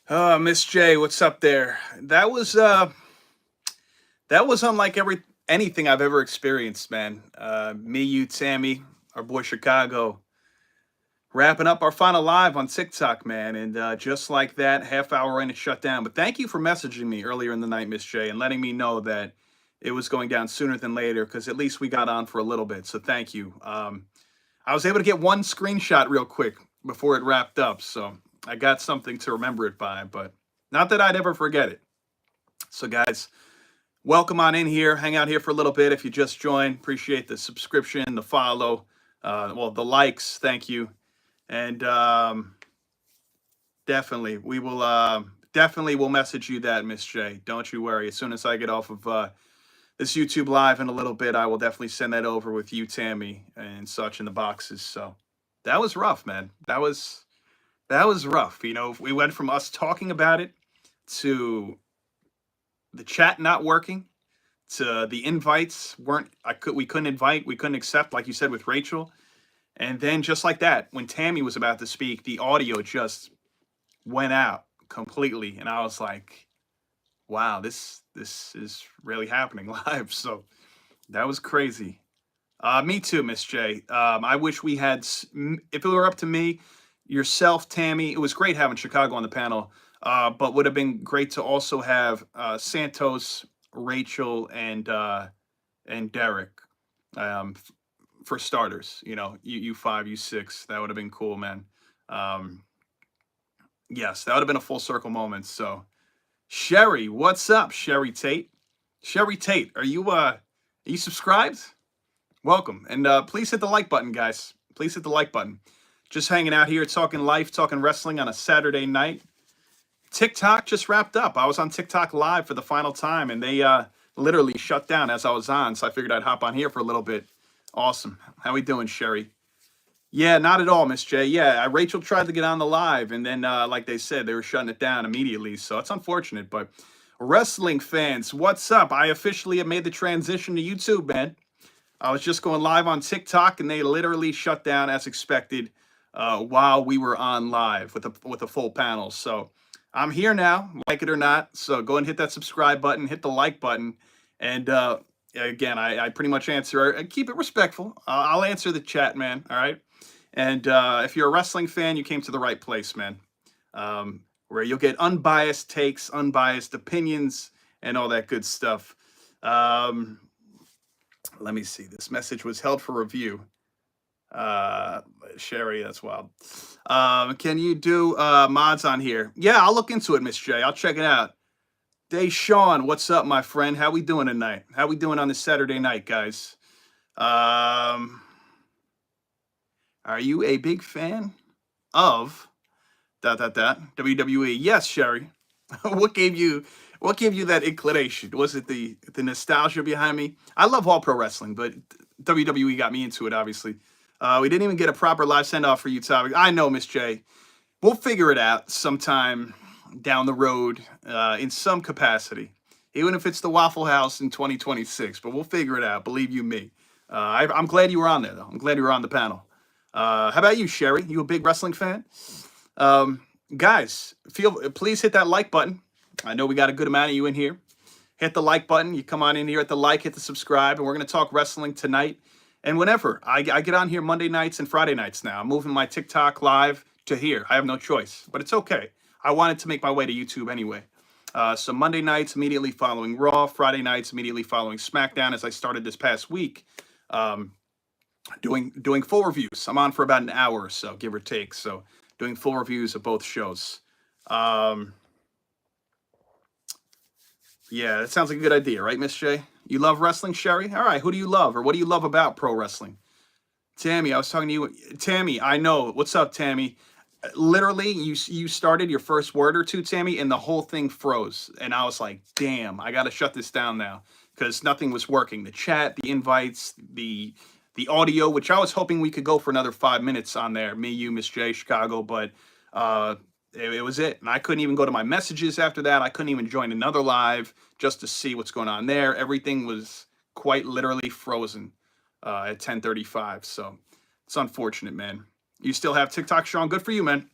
Miss J, what's up there? That was unlike anything I've ever experienced, man. Me, you, Tammy, our boy Chicago, wrapping up our final live on TikTok, man, and just like that, half hour in, it shut down. But thank you for messaging me earlier in the night, Miss J, and letting me know that it was going down sooner than later, because at least we got on for a little bit. So thank you. I was able to get one screenshot real quick before it wrapped up, so I got something to remember it by, but not that I'd ever forget it. So, guys, welcome on in here. Hang out here for a little bit if you just joined. Appreciate the subscription, the follow, the likes. Thank you. And definitely, we will definitely will message you that, Miss J. Don't you worry. As soon as I get off of this YouTube live in a little bit, I will definitely send that over with you, Tammy, and such in the boxes. So that was rough, man. That was rough. We went from us talking about it to the chat not working to the invites weren't we couldn't invite, we couldn't accept, like you said with Rachel. And then just like that, when Tammy was about to speak, the audio just went out completely. And I was like, wow, this is really happening live. So that was crazy. Me too, Miss J. I wish we had, if it were up to me, yourself, Tammy. It was great having Chicago on the panel, but would have been great to also have Santos, Rachel, and Derek, um, for starters. You five, you six. That would have been cool, man. Um, yes, that would have been a full circle moment. So, Sherry, what's up, Sherry Tate? Sherry Tate, are you subscribed? Welcome. And please hit the like button, guys. Please hit the like button. Just hanging out here, talking life, talking wrestling on a Saturday night. TikTok just wrapped up. I was on TikTok live for the final time, and they literally shut down as I was on. So I figured I'd hop on here for a little bit. Awesome. How we doing, Sherry? Yeah, not at all, Miss J. Yeah, Rachel tried to get on the live, and then, like they said, they were shutting it down immediately. So it's unfortunate. But wrestling fans, what's up? I officially have made the transition to YouTube, man. I was just going live on TikTok, and they literally shut down as expected while we were on live with a full panel. So I'm here now, like it or not. So go and hit that subscribe button, hit the like button, and again, I pretty much answer. Keep it respectful. I'll answer the chat, man. All right. And if you're a wrestling fan, you came to the right place, man. Where you'll get unbiased takes, unbiased opinions, and all that good stuff. Um, Let me see. This message was held for review. Uh, Sherry, that's wild. Can you do mods on here? Yeah, I'll look into it, Miss J. I'll check it out. Deshaun, what's up, my friend? How we doing tonight? How we doing on this Saturday night, guys? Um, are you a big fan of WWE? Yes, Sherry. what gave you what gave you that inclination? Was it the nostalgia behind me? I love all pro wrestling, but WWE got me into it. Obviously, we didn't even get a proper live send off for you, Topic. I know, Miss J. We'll figure it out sometime down the road in some capacity, even if it's the Waffle House in 2026. But we'll figure it out. Believe you me. I'm glad you were on there, though. I'm glad you were on the panel. How about you, Sherry? You a big wrestling fan? Um, Guys, please hit that like button. I know we got a good amount of you in here. Hit the like button. You come on in here at the like, hit the subscribe, and we're going to talk wrestling tonight. And whenever I get on here Monday nights and Friday nights now, I'm moving my TikTok live to here. I have no choice, but it's okay. I wanted to make my way to YouTube anyway. So Monday nights immediately following Raw, Friday nights immediately following SmackDown. As I started this past week, um, doing full reviews. I'm on for about an hour or so, give or take. So doing full reviews of both shows. Um, yeah, that sounds like a good idea, right, Miss J? You love wrestling, Sherry? All right, who do you love, or what do you love about pro wrestling? Tammy, I was talking to you. Tammy, I know. What's up, Tammy? Literally, you started your first word or two, Tammy, and the whole thing froze. And I was like, damn, I got to shut this down now because nothing was working. The chat, the invites, the audio, which I was hoping we could go for another 5 minutes on there, me, you, Miss J, Chicago, but it was it. And I couldn't even go to my messages after that. I couldn't even join another live just to see what's going on there. Everything was quite literally frozen at 10:35. So it's unfortunate, man. You still have TikTok, Sean. Good for you, man.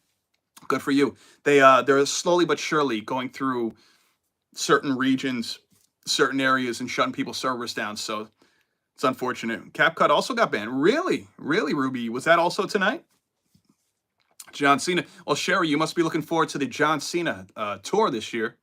Good for you. They're slowly but surely going through certain regions, certain areas, and shutting people's servers down. So it's unfortunate. CapCut also got banned. Really, really, Ruby. Was that also tonight? John Cena. Well, Sherry, you must be looking forward to the John Cena tour this year.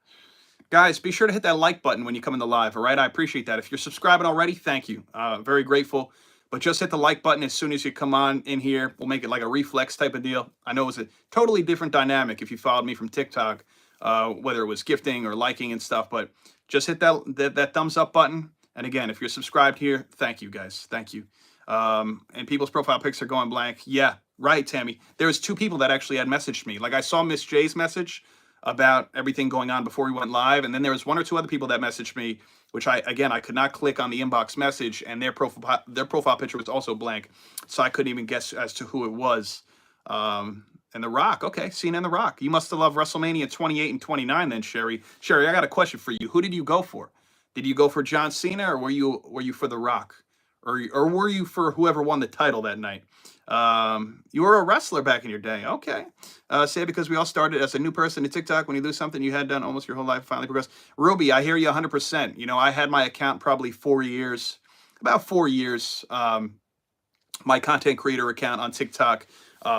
Guys, be sure to hit that like button when you come in the live, all right? I appreciate that. If you're subscribing already, thank you. Very grateful. But just hit the like button as soon as you come on in here. We'll make it like a reflex type of deal. I know it's a totally different dynamic if you followed me from TikTok, whether it was gifting or liking and stuff. But just hit that thumbs up button. And again, if you're subscribed here, thank you, guys. Thank you. And people's profile pics are going blank. Yeah, right, Tammy. There was 2 people that actually had messaged me. Like I saw Miss J's message about everything going on before we went live, and then there was 1 or 2 other people that messaged me, which I could not click on the inbox message, and their profile picture was also blank, so I couldn't even guess as to who it was. And The Rock, okay, Cena and The Rock. You must have loved WrestleMania 28 and 29 then, Sherry. Sherry, I got a question for you. Who did you go for? Did you go for John Cena, or were you for The Rock, or were you for whoever won the title that night? You were a wrestler back in your day. Okay. Say because we all started as a new person to TikTok. When you lose something you had done almost your whole life, finally progress. Ruby, I hear you 100%. You know, I had my account probably 4 years, about 4 years. My content creator account on TikTok,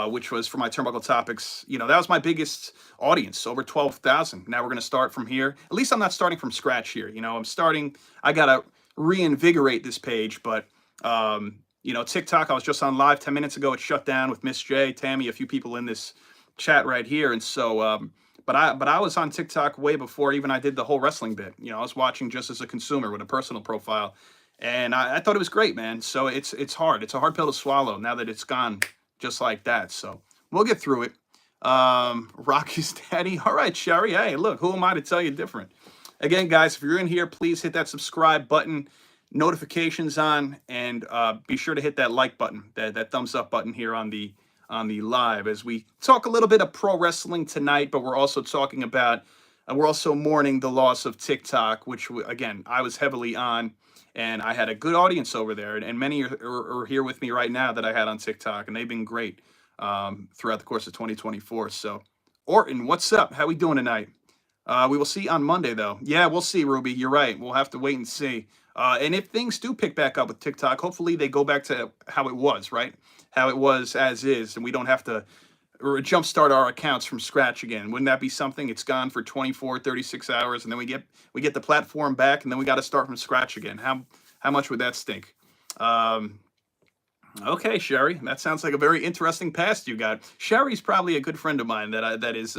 which was for my Turnbuckle Topics. You know, that was my biggest audience, over 12,000. Now we're going to start from here. At least I'm not starting from scratch here. You know, I got to reinvigorate this page, but, you know, TikTok, I was just on live 10 minutes ago. It shut down with Miss J, Tammy, a few people in this chat right here. And so, but I was on TikTok way before even I did the whole wrestling bit. You know, I was watching just as a consumer with a personal profile. And I thought it was great, man. So it's hard. It's a hard pill to swallow now that it's gone just like that. So we'll get through it. Rocky's daddy. All right, Sherry. Hey, look, who am I to tell you different? Again, guys, if you're in here, please hit that subscribe button, notifications on, and be sure to hit that like button, that thumbs up button here on the live, as we talk a little bit of pro wrestling tonight. But we're also talking about, we're also mourning the loss of TikTok, which again I was heavily on, and I had a good audience over there, and many are here with me right now that I had on TikTok, and they've been great throughout the course of 2024. So, Orton, what's up? How we doing tonight? We will see on Monday, though. Yeah, we'll see, Ruby. You're right. We'll have to wait and see. And if things do pick back up with TikTok, hopefully they go back to how it was, right? How it was as is, and we don't have to jumpstart our accounts from scratch again. Wouldn't that be something? It's gone for 24, 36 hours, and then we get the platform back, and then we got to start from scratch again. How much would that stink? Okay, Sherry, that sounds like a very interesting past you got. Sherry's probably a good friend of mine that is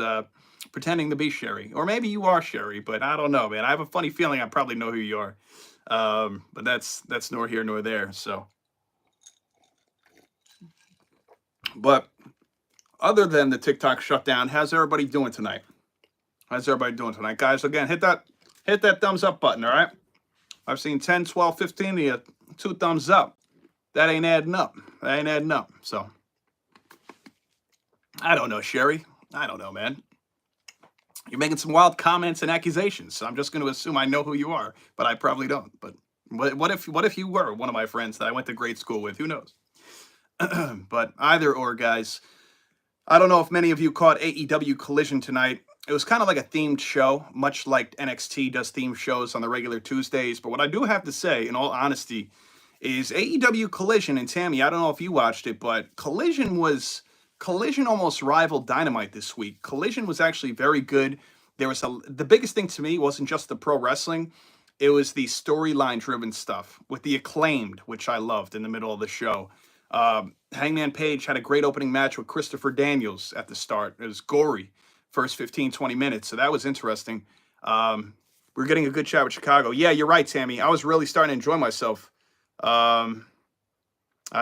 pretending to be Sherry, or maybe you are Sherry, but I don't know, man. I have a funny feeling I probably know who you are, but that's nor here nor there. So, but other than the TikTok shutdown, how's everybody doing tonight? How's everybody doing tonight, guys? Again, hit that thumbs up button. All right, I've seen 10, 12, 15 of you, 2 thumbs up. That ain't adding up. That ain't adding up. So, I don't know, Sherry. I don't know, man. You're making some wild comments and accusations. So I'm just going to assume I know who you are, but I probably don't. But what if you were one of my friends that I went to grade school with? Who knows? But either or, guys. I don't know if many of you caught AEW Collision tonight. It was kind of like a themed show, much like NXT does themed shows on the regular Tuesdays. But what I do have to say, in all honesty, is AEW Collision, and Tammy, I don't know if you watched it, but Collision almost rivaled Dynamite this week. Collision was actually very good. The biggest thing to me wasn't just the pro wrestling, it was the storyline driven stuff with the Acclaimed, which I loved in the middle of the show. Hangman Page had a great opening match with Christopher Daniels at the start. It was gory, first 15, 20 minutes, so that was interesting. We're getting a good chat with Chicago. Yeah, you're right, Tammy. I was really starting to enjoy myself. I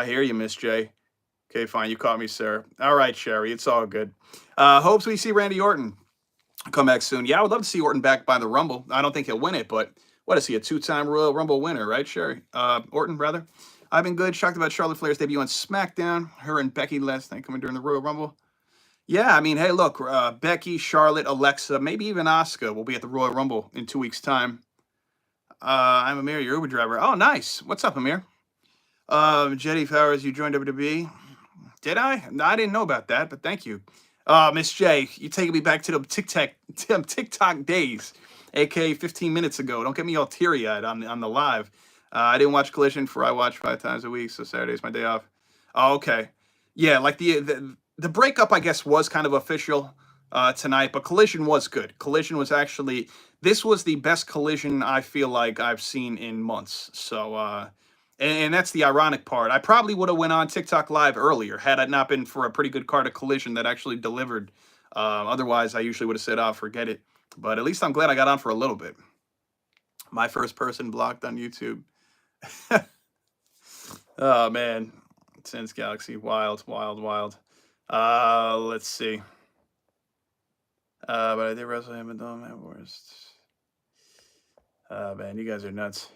hear you, Miss J. Okay, fine. You caught me, sir. All right, Sherry. It's all good. Hopes we see Randy Orton come back soon. Yeah, I would love to see Orton back by the Rumble. I don't think he'll win it, but what is he, a 2-time Royal Rumble winner, right, Sherry? Orton, rather. I've been good. Shocked about Charlotte Flair's debut on SmackDown. Her and Becky last night coming during the Royal Rumble. Yeah, I mean, hey, look, Becky, Charlotte, Alexa, maybe even Asuka will be at the Royal Rumble in 2 weeks' time. I'm Amir, your Uber driver. Oh, nice. What's up, Amir? Jetty Flowers, you joined WWE. Did I? No, I didn't know about that, but thank you. Miss J, you taking me back to the TikTok days, aka 15 minutes ago. Don't get me all teary-eyed on the live. I didn't watch Collision, for I watch 5 times a week, so Saturday's my day off. Oh, okay. Yeah, like the breakup, I guess, was kind of official tonight, but Collision was good. Collision was actually, this was the best Collision I feel like I've seen in months. So, and that's the ironic part. I probably would have went on TikTok live earlier had it not been for a pretty good card of Collision that actually delivered. Otherwise, I usually would have said, "Oh, forget it." But at least I'm glad I got on for a little bit. My first person blocked on YouTube. Oh man, Sense Galaxy, wild, wild, wild. Let's see. But I did wrestle him and Dome at worst. Man, you guys are nuts.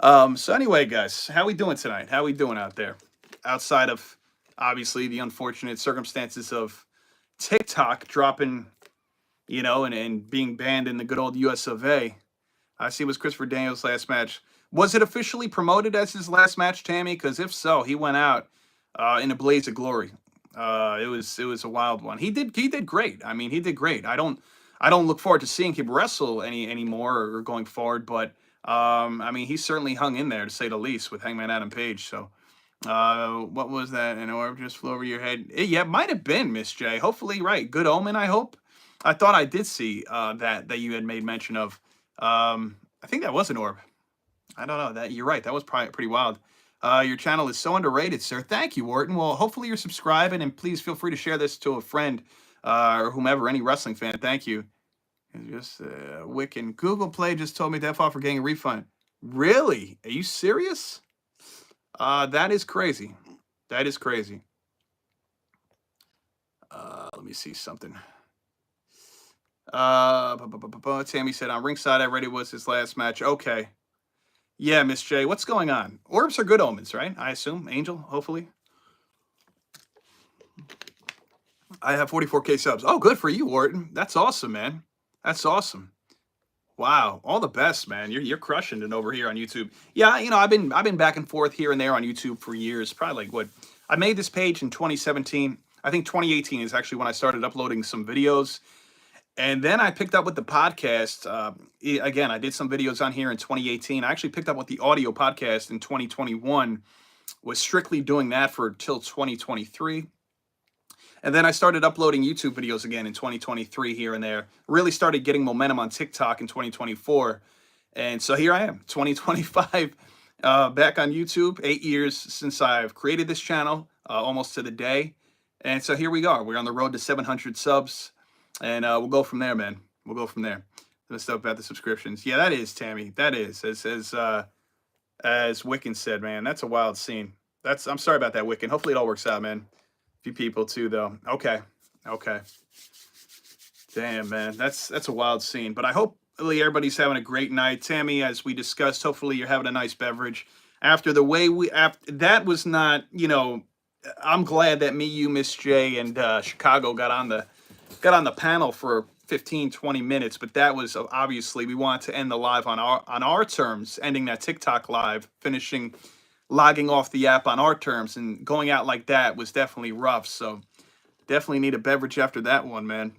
So anyway, guys, how we doing tonight? How we doing out there? Outside of obviously the unfortunate circumstances of TikTok dropping, and being banned in the good old US of A. I see it was Christopher Daniels' last match. Was it officially promoted as his last match, Tammy? Because if so, he went out in a blaze of glory. It was a wild one. He did great. I mean, he did great. I don't look forward to seeing him wrestle anymore or going forward, but I mean, he certainly hung in there to say the least with Hangman Adam Page. So, what was that? An orb just flew over your head? Yeah, it might have been, Miss J. Hopefully, right. Good omen, I hope. I thought I did see that you had made mention of. I think that was an orb. I don't know. That you're right. That was probably pretty wild. Your channel is so underrated, sir. Thank you, Wharton. Well, hopefully you're subscribing, and please feel free to share this to a friend or whomever, any wrestling fan. Thank you. It's just Wiccan. Google Play just told me to F off for getting a refund. Really? Are you serious? That is crazy. That is crazy. Let me see something. Tammy said on ringside, I read it was his last match. Okay. Yeah, Miss J, what's going on? Orbs are good omens, right? I assume. Angel, hopefully. I have 44K subs. Oh, good for you, Wharton. That's awesome, man. That's awesome. Wow, all the best, man. You're crushing it over here on YouTube. Yeah, I've been back and forth here and there on YouTube for years. Probably like I made this page in 2017. I think 2018 is actually when I started uploading some videos. And then I picked up with the podcast. Again, I did some videos on here in 2018. I actually picked up with the audio podcast in 2021. Was strictly doing that for till 2023. And then I started uploading YouTube videos again in 2023 here and there. Really started getting momentum on TikTok in 2024. And so here I am, 2025, back on YouTube. 8 years since I've created this channel, almost to the day. And so here we are. We're on the road to 700 subs. And we'll go from there, man. We'll go from there. Let's talk about the subscriptions. Yeah, that is, Tammy. That is. As Wiccan said, man, that's a wild scene. I'm sorry about that, Wiccan. Hopefully it all works out, man. Few people too, though. Okay. Damn, man, that's a wild scene. But I hope everybody's having a great night. Tammy, as we discussed, hopefully you're having a nice beverage. After the way that was not, I'm glad that me, you, Miss J, and Chicago got on the panel for 15-20 minutes. But that was obviously we wanted to end the live on our terms, ending that TikTok live, logging off the app on our terms, and going out like that was definitely rough. So definitely need a beverage after that one, man.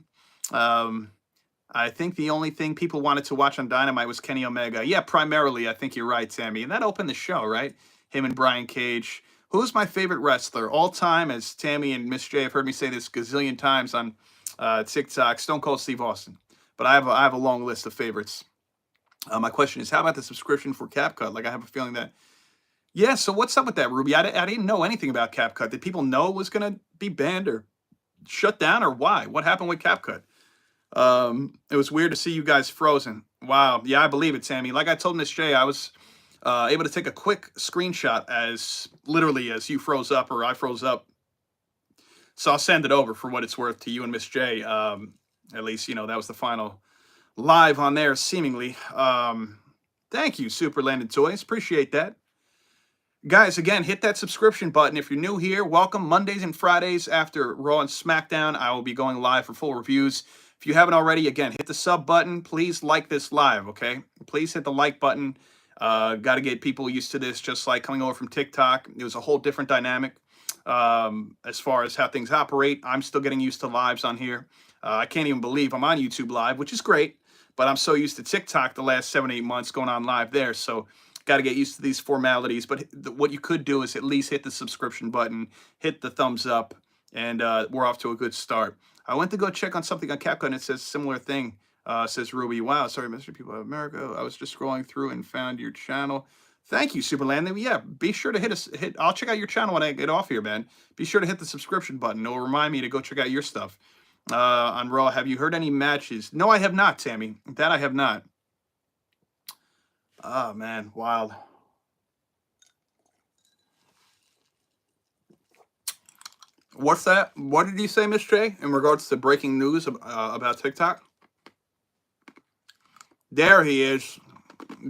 I think the only thing people wanted to watch on Dynamite was Kenny Omega. Yeah, primarily, I think you're right, Tammy. And that opened the show, right? Him and Brian Cage. Who's my favorite wrestler all time? As Tammy and Miss J have heard me say this gazillion times on TikTok, Stone Cold Steve Austin. But I have a long list of favorites. My question is, how about the subscription for CapCut? Like, I have a feeling that. Yeah, so what's up with that, Ruby? I didn't know anything about CapCut. Did people know it was going to be banned or shut down, or why? What happened with CapCut? It was weird to see you guys frozen. Wow. Yeah, I believe it, Tammy. Like I told Miss J, I was able to take a quick screenshot as you froze up or I froze up. So I'll send it over for what it's worth to you and Miss J. At least, that was the final live on there, seemingly. Thank you, Super Landed Toys. Appreciate that. Guys, again, hit that subscription button. If you're new here, welcome. Mondays and Fridays after Raw and SmackDown, I will be going live for full reviews. If you haven't already, again, hit the sub button. Please like this live, okay? Please hit the like button. Got to get people used to this, just like coming over from TikTok. It was a whole different dynamic. as far as how things operate. I'm still getting used to lives on here. I can't even believe I'm on YouTube Live, which is great, but I'm so used to TikTok the last 7, 8 months going on live there. So got to get used to these formalities. But what you could do is at least hit the subscription button, hit the thumbs up, and we're off to a good start. I went to go check on something on CapCut, and it says similar thing. Says Ruby. Wow, sorry, Mr. People of America. I was just scrolling through and found your channel. Thank you, Superland. Yeah, be sure to hit. I'll check out your channel when I get off here, man. Be sure to hit the subscription button. It'll remind me to go check out your stuff on Raw. Have you heard any matches? No, I have not, Tammy. That I have not. Oh man, wild. What's that? What did you say, Miss J, in regards to breaking news about TikTok? There he is,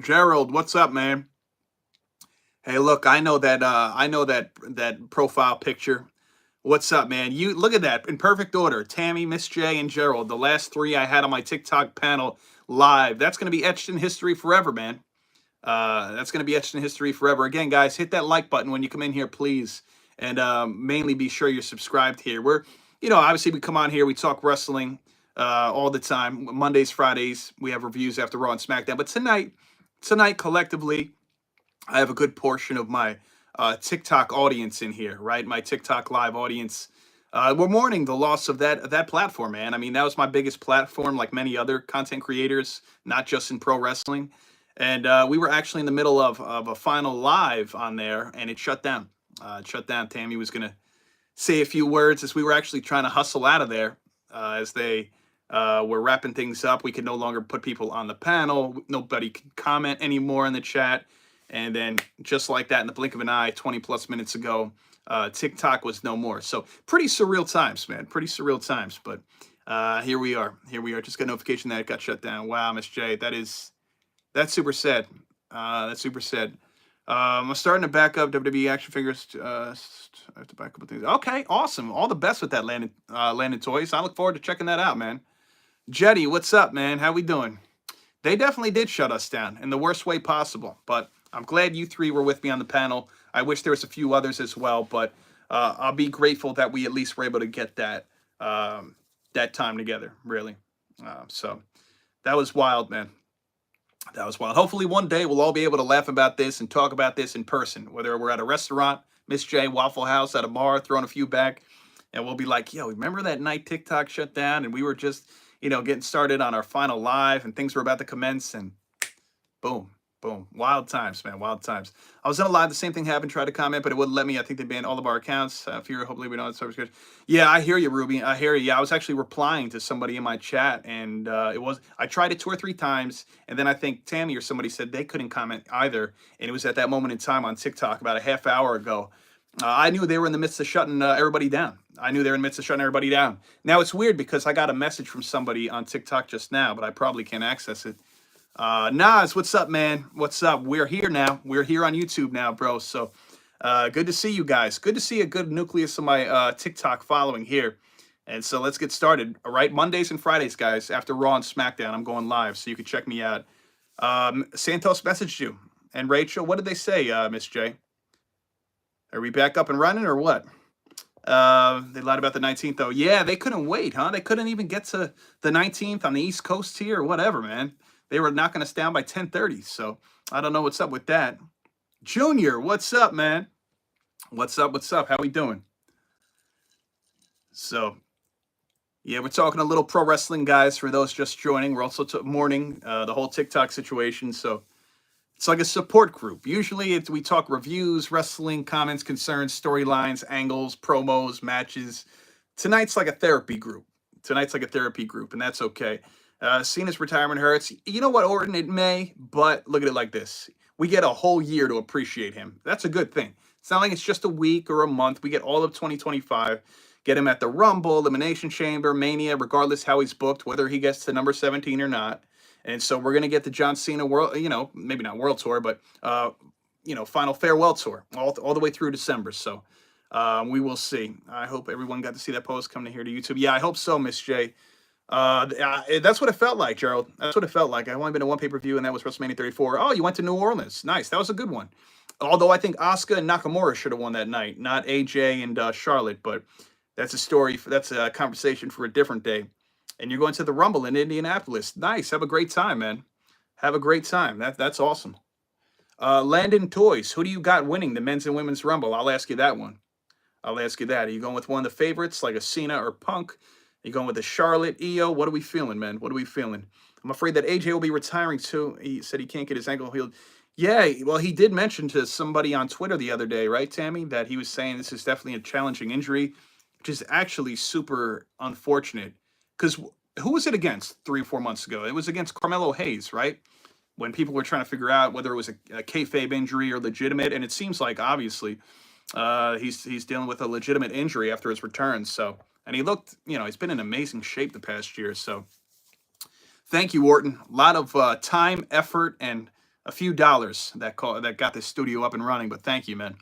Gerald. What's up, man? Hey, look, I know that profile picture. What's up, man? You look at that in perfect order. Tammy, Miss J, and Gerald. The last 3 I had on my TikTok panel live. That's going to be etched in history forever, man. That's going to be etched in history forever. Again, guys, hit that like button when you come in here, please. And mainly be sure you're subscribed here. We're, obviously we come on here, we talk wrestling all the time. Mondays, Fridays, we have reviews after Raw and SmackDown. But tonight, collectively, I have a good portion of my TikTok audience in here, right? My TikTok live audience. We're mourning the loss of that platform, man. I mean, that was my biggest platform, like many other content creators, not just in pro wrestling. And we were actually in the middle of a final live on there, and it shut down. Tammy was going to say a few words as we were actually trying to hustle out of there as they were wrapping things up. We could no longer put people on the panel. Nobody could comment anymore in the chat. And then just like that, in the blink of an eye, 20 plus minutes ago, TikTok was no more. So pretty surreal times, man. Pretty surreal times. But here we are. Just got a notification that it got shut down. Wow, Miss J, that's super sad. That's super sad. I'm starting to back up WWE action figures. I have to back up with things. Okay, awesome. All the best with that Landon Toys. I look forward to checking that out, man. Jetty, what's up, man? How we doing? They definitely did shut us down in the worst way possible, but I'm glad you 3 were with me on the panel. I wish there was a few others as well, but I'll be grateful that we at least were able to get that time together, really. So that was wild, man. That was wild. Hopefully one day we'll all be able to laugh about this and talk about this in person, whether we're at a restaurant, Miss J, Waffle House, at a bar, throwing a few back, and we'll be like, yo, remember that night TikTok shut down and we were just, getting started on our final live and things were about to commence, and boom. Boom. Wild times, man. Wild times. I was in a live. The same thing happened. Tried to comment, but it wouldn't let me. I think they banned all of our accounts. Fear, hopefully we don't have service. Yeah, I hear you, Ruby. I hear you. Yeah, I was actually replying to somebody in my chat, and I tried it 2 or 3 times, and then I think Tammy or somebody said they couldn't comment either, and it was at that moment in time on TikTok about a half hour ago. I knew they were in the midst of shutting everybody down. Now, it's weird because I got a message from somebody on TikTok just now, but I probably can't access it. Nas, what's up, man? What's up? We're here now. We're here on YouTube now, bro. So good to see you guys. Good to see a good nucleus of my TikTok following here. And so let's get started. All right, Mondays and Fridays, guys. After Raw and SmackDown, I'm going live, so you can check me out. Santos messaged you. And Rachel, what did they say, Miss J? Are we back up and running or what? They lied about the 19th, though. Yeah, they couldn't wait, huh? They couldn't even get to the 19th on the East Coast here or whatever, man. They were knocking us down by 10:30, so I don't know what's up with that. Junior, what's up, man? What's up? How we doing? So, yeah, we're talking a little pro wrestling, guys, for those just joining. We're also mourning the whole TikTok situation, so it's like a support group. Usually we talk reviews, wrestling, comments, concerns, storylines, angles, promos, matches. Tonight's like a therapy group. And that's okay. Cena's retirement hurts. You know what, Orton? It may, but look at it like this. We get a whole year to appreciate him. That's a good thing. It's not like it's just a week or a month. We get all of 2025. Get him at the Rumble, Elimination Chamber, Mania, regardless how he's booked, whether he gets to number 17 or not. And so we're going to get the John Cena world, maybe not world tour, but, final farewell tour all the way through December. So we will see. I hope everyone got to see that post coming here to YouTube. Yeah, I hope so, Miss J. That's what it felt like, Gerald. That's what it felt like. I've only been to one pay-per-view, and that was WrestleMania 34. Oh, you went to New Orleans. Nice. That was a good one. Although I think Asuka and Nakamura should have won that night, not AJ and Charlotte. But that's a story. That's a conversation for a different day. And you're going to the Rumble in Indianapolis. Nice. Have a great time, man. Have a great time. That's awesome. Landon Toys, who do you got winning the men's and women's Rumble? I'll ask you that one. I'll ask you that. Are you going with one of the favorites like a Cena or Punk? Are you going with the Charlotte, Io? What are we feeling, man? What are we feeling? I'm afraid that AJ will be retiring too. He said he can't get his ankle healed. Yeah, well, he did mention to somebody on Twitter the other day, right, Tammy, that he was saying this is definitely a challenging injury, which is actually super unfortunate. Because who was it against 3 or 4 months ago? It was against Carmelo Hayes, right? When people were trying to figure out whether it was a kayfabe injury or legitimate, and it seems like obviously he's dealing with a legitimate injury after his return. So, and he looked, he's been in amazing shape the past year. So, thank you, Orton. A lot of time, effort, and a few dollars that got this studio up and running. But thank you, man.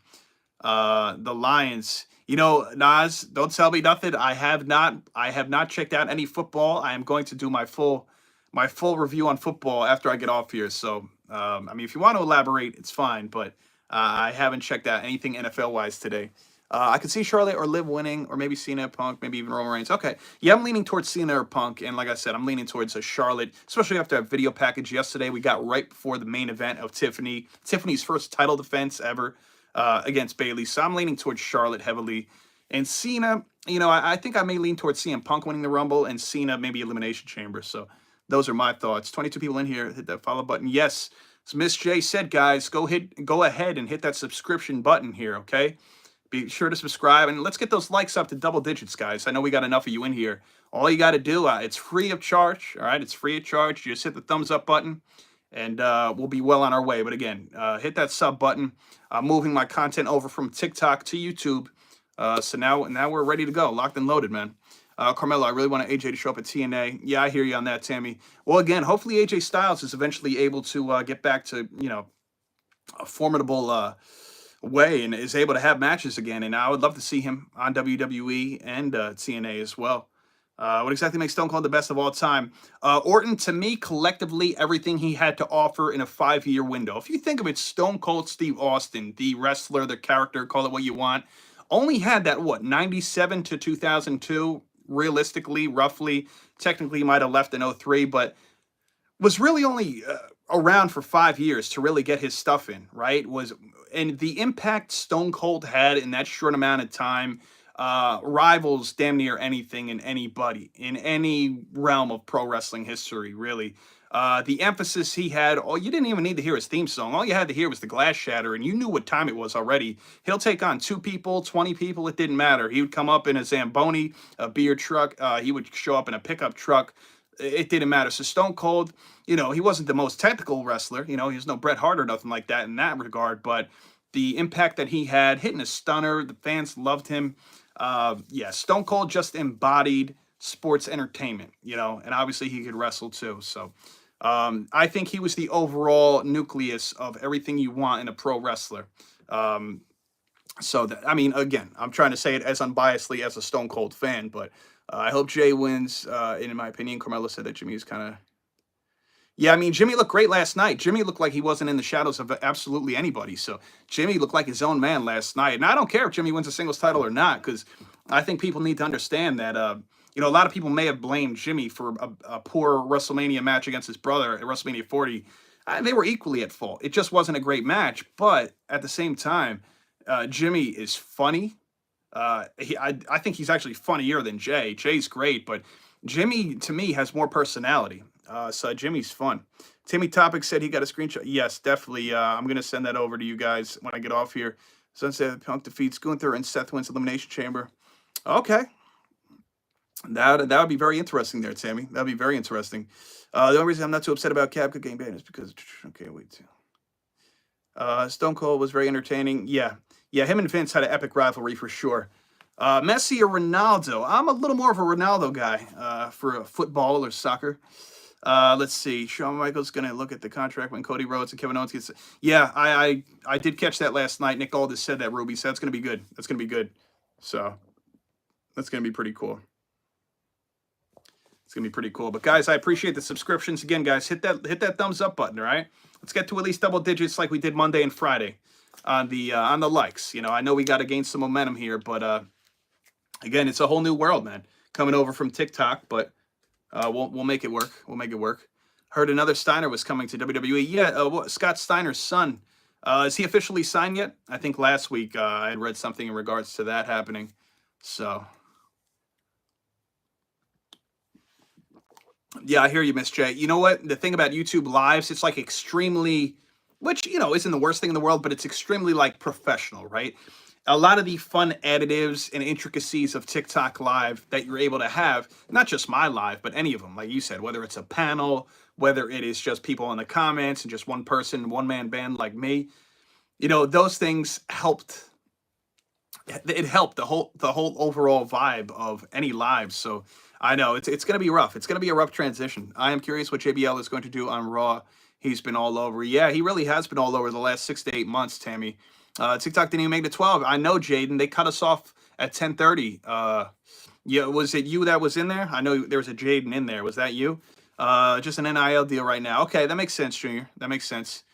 The Lions. Nas, don't tell me nothing. I have not checked out any football. I am going to do my full review on football after I get off here. So, if you want to elaborate, it's fine. But I haven't checked out anything NFL wise today. I could see Charlotte or Liv winning, or maybe Cena, Punk, maybe even Roman Reigns. Okay, yeah, I'm leaning towards Cena or Punk, and like I said, I'm leaning towards a Charlotte, especially after that video package yesterday we got right before the main event of Tiffany's first title defense ever against Bayley. So I'm leaning towards Charlotte heavily, and Cena. I think I may lean towards CM Punk winning the Rumble, and Cena maybe Elimination Chamber. So those are my thoughts. 22 people in here. Hit that follow button. Yes, as Miss J said, guys, go ahead and hit that subscription button here. Okay. Be sure to subscribe, and let's get those likes up to double digits, guys. I know we got enough of you in here. All you got to do, it's free of charge, all right? It's free of charge. You just hit the thumbs up button, and we'll be well on our way. But again, hit that sub button. I'm moving my content over from TikTok to YouTube. So now we're ready to go, locked and loaded, man. Carmelo, I really want AJ to show up at TNA. Yeah, I hear you on that, Tammy. Well, again, hopefully AJ Styles is eventually able to get back to, a formidable way and is able to have matches again. And I would love to see him on WWE and TNA as well. What exactly makes Stone Cold the best of all time? Orton, to me, collectively, everything he had to offer in a 5-year window. If you think of it, Stone Cold Steve Austin, the wrestler, the character, call it what you want, only had that, 97 to 2002, realistically, roughly. Technically, he might have left in 03, but was really only around for 5 years to really get his stuff in, right? And the impact Stone Cold had in that short amount of time rivals damn near anything and anybody in any realm of pro wrestling history, really. The emphasis he had, you didn't even need to hear his theme song. All you had to hear was the glass shatter, and you knew what time it was already. He'll take on 2 people, 20 people, it didn't matter. He would come up in a Zamboni, a beer truck. He would show up in a pickup truck. It didn't matter. So Stone Cold, he wasn't the most technical wrestler. He was no Bret Hart or nothing like that in that regard. But the impact that he had, hitting a stunner, the fans loved him. Stone Cold just embodied sports entertainment, and obviously he could wrestle too. So I think he was the overall nucleus of everything you want in a pro wrestler. Again, I'm trying to say it as unbiasedly as a Stone Cold fan, but I hope Jay wins. In my opinion, Carmelo said that Jimmy's kind of... Yeah, Jimmy looked great last night. Jimmy looked like he wasn't in the shadows of absolutely anybody. So Jimmy looked like his own man last night. And I don't care if Jimmy wins a singles title or not, because I think people need to understand that, a lot of people may have blamed Jimmy for a poor WrestleMania match against his brother at WrestleMania 40. They were equally at fault. It just wasn't a great match. But at the same time, Jimmy is funny. I think he's actually funnier than Jay. Jay's great, but Jimmy, to me, has more personality. So Jimmy's fun. Timmy Topic said he got a screenshot. Yes, definitely. I'm going to send that over to you guys when I get off here. Sunset Punk defeats Gunther and Seth wins Elimination Chamber. Okay. That would be very interesting there, Tammy. That would be very interesting. The only reason I'm not too upset about Capcom getting banned is because... Okay, wait. Stone Cold was very entertaining. Yeah, him and Vince had an epic rivalry for sure. Messi or Ronaldo? I'm a little more of a Ronaldo guy for football or soccer. Let's see. Shawn Michaels going to look at the contract when Cody Rhodes and Kevin Owens gets... Yeah, I did catch that last night. Nick Aldis said that, Ruby. So that's going to be good. That's going to be good. So that's going to be pretty cool. It's going to be pretty cool. But, guys, I appreciate the subscriptions. Again, guys, hit that thumbs up button, all right? Let's get to at least double digits like we did Monday and Friday. on the likes. I know we got to gain some momentum here, but again, it's a whole new world, man, coming over from TikTok. But we'll make it work. We'll make it work. Heard another Steiner was coming to WWE. Yeah, Scott Steiner's son. Is he officially signed yet? I think last week I had read something in regards to that happening. So, yeah, I hear you, Miss J. You know what? The thing about YouTube Lives, it's like extremely, which, isn't the worst thing in the world, but it's extremely like professional, right? A lot of the fun additives and intricacies of TikTok Live that you're able to have, not just my live, but any of them, like you said, whether it's a panel, whether it is just people in the comments and just one person, one man band like me, those things helped. It helped the whole overall vibe of any live. So I know it's going to be rough. It's going to be a rough transition. I am curious what JBL is going to do on Raw. He's been all over. Yeah, he really has been all over the last 6 to 8 months, Tammy. TikTok didn't even make the 12. I know, Jaden. They cut us off at 10:30. Yeah, was it you that was in there? I know there was a Jaden in there. Was that you? Just an NIL deal right now. Okay, that makes sense, Junior. That makes sense.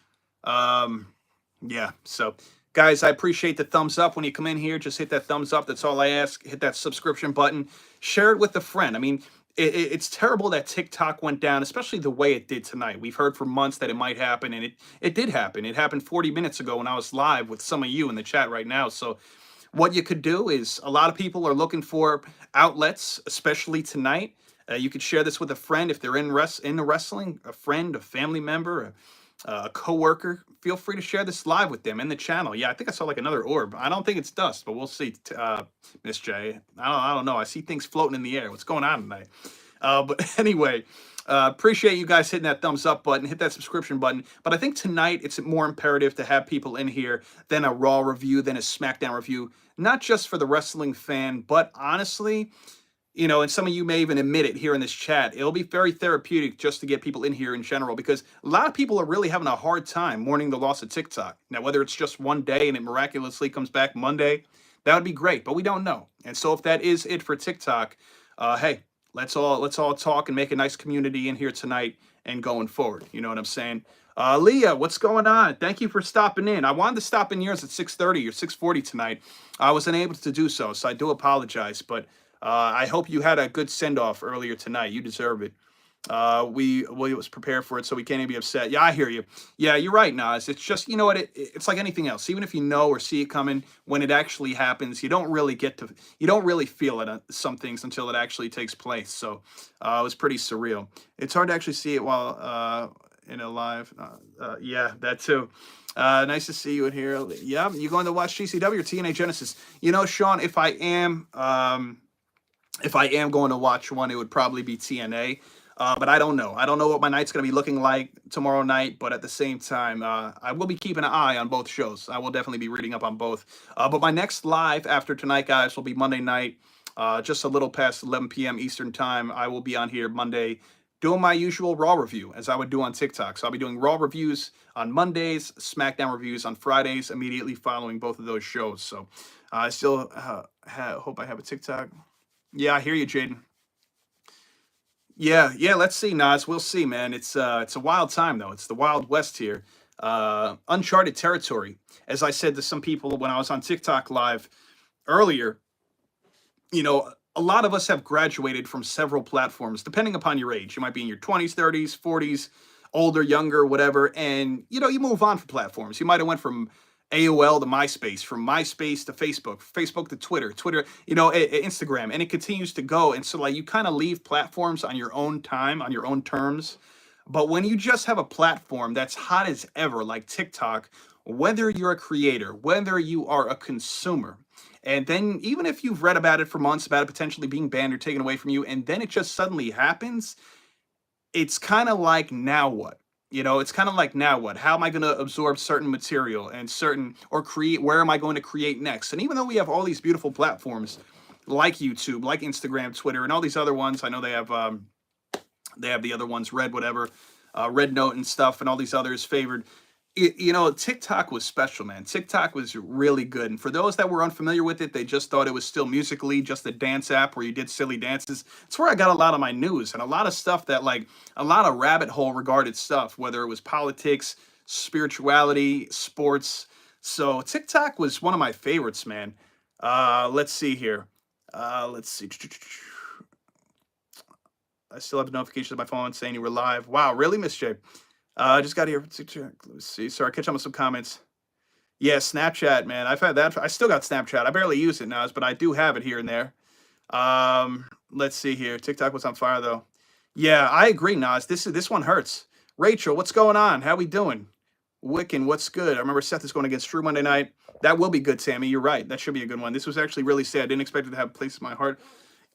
Yeah, so guys, I appreciate the thumbs up when you come in here. Just hit that thumbs up. That's all I ask. Hit that subscription button. Share it with a friend. I mean, it's terrible that TikTok went down, especially the way it did tonight. We've heard for months that it might happen, and it did happen. It happened 40 minutes ago when I was live with some of you in the chat right now. So what you could do is, a lot of people are looking for outlets, especially tonight. You could share this with a friend if they're in the wrestling, a friend, a family member, a coworker. Feel free to share this live with them in the channel. Yeah, I think I saw like another orb. I don't think it's dust, but we'll see. Miss J, I don't know. I see things floating in the air. What's going on tonight? But anyway, appreciate you guys hitting that thumbs up button, hit that subscription button. But I think tonight it's more imperative to have people in here than a Raw review, than a SmackDown review. Not just for the wrestling fan, but honestly, and some of you may even admit it here in this chat, it'll be very therapeutic just to get people in here in general, because a lot of people are really having a hard time mourning the loss of TikTok. Now, whether it's just one day and it miraculously comes back Monday, that would be great, but we don't know. And so if that is it for TikTok, hey, let's all talk and make a nice community in here tonight and going forward. You know what I'm saying? Leah, what's going on? Thank you for stopping in. I wanted to stop in yours at 6:30 or 6:40 tonight. I was unable to do so I do apologize, but I hope you had a good send-off earlier tonight. You deserve it. We was prepared for it, so we can't even be upset. Yeah, I hear you. Yeah, you're right, Nas. It's just, you know what? It's like anything else. Even if you know or see it coming, when it actually happens, you don't really feel it some things until it actually takes place. So it was pretty surreal. It's hard to actually see it while in a live. Yeah, that too. Nice to see you in here. Yeah, you going to watch GCW or TNA Genesis? Sean, if I am going to watch one, it would probably be TNA. But I don't know. I don't know what my night's going to be looking like tomorrow night. But at the same time, I will be keeping an eye on both shows. I will definitely be reading up on both. But my next live after tonight, guys, will be Monday night, just a little past 11 p.m. Eastern time. I will be on here Monday doing my usual Raw review, as I would do on TikTok. So I'll be doing Raw reviews on Mondays, SmackDown reviews on Fridays, immediately following both of those shows. So I still hope I have a TikTok. Yeah, I hear you, Jaden. Yeah, let's see, Nas. We'll see, man. It's a wild time, though. It's the Wild West here. Uncharted territory. As I said to some people when I was on TikTok Live earlier, a lot of us have graduated from several platforms, depending upon your age. You might be in your 20s, 30s, 40s, older, younger, whatever. And, you move on from platforms. You might have went from AOL to MySpace, from MySpace to Facebook, Facebook to Twitter, Instagram, and it continues to go. And so you kind of leave platforms on your own time, on your own terms. But when you just have a platform that's hot as ever, like TikTok, whether you're a creator, whether you are a consumer, and then even if you've read about it for months, about it potentially being banned or taken away from you, and then it just suddenly happens, it's kind of like, now what? It's kind of like, now what? How am I going to absorb certain material and or create? Where am I going to create next? And even though we have all these beautiful platforms like YouTube, like Instagram, Twitter, and all these other ones, I know they have the other ones, Red Note and stuff, and all these others favored. TikTok was special, man. TikTok was really good. And for those that were unfamiliar with it, they just thought it was still Musical.ly, just a dance app where you did silly dances. It's where I got a lot of my news and a lot of stuff that, a lot of rabbit hole regarded stuff, whether it was politics, spirituality, sports, So TikTok was one of my favorites, man. Let's see here. Let's see. I still have the notifications on my phone saying you were live. Wow, really, Miss J? I just got here. Let's see. Sorry, catch up with some comments. Yeah, Snapchat, man. I've had that. I still got Snapchat. I barely use it now, but I do have it here and there. Let's see here. TikTok was on fire though. Yeah, I agree, Nas. This one hurts. Rachel, what's going on? How we doing? Wiccan, what's good? I remember Seth is going against Drew Monday night. That will be good, Sammy. You're right. That should be a good one. This was actually really sad. I didn't expect it to have a place in my heart.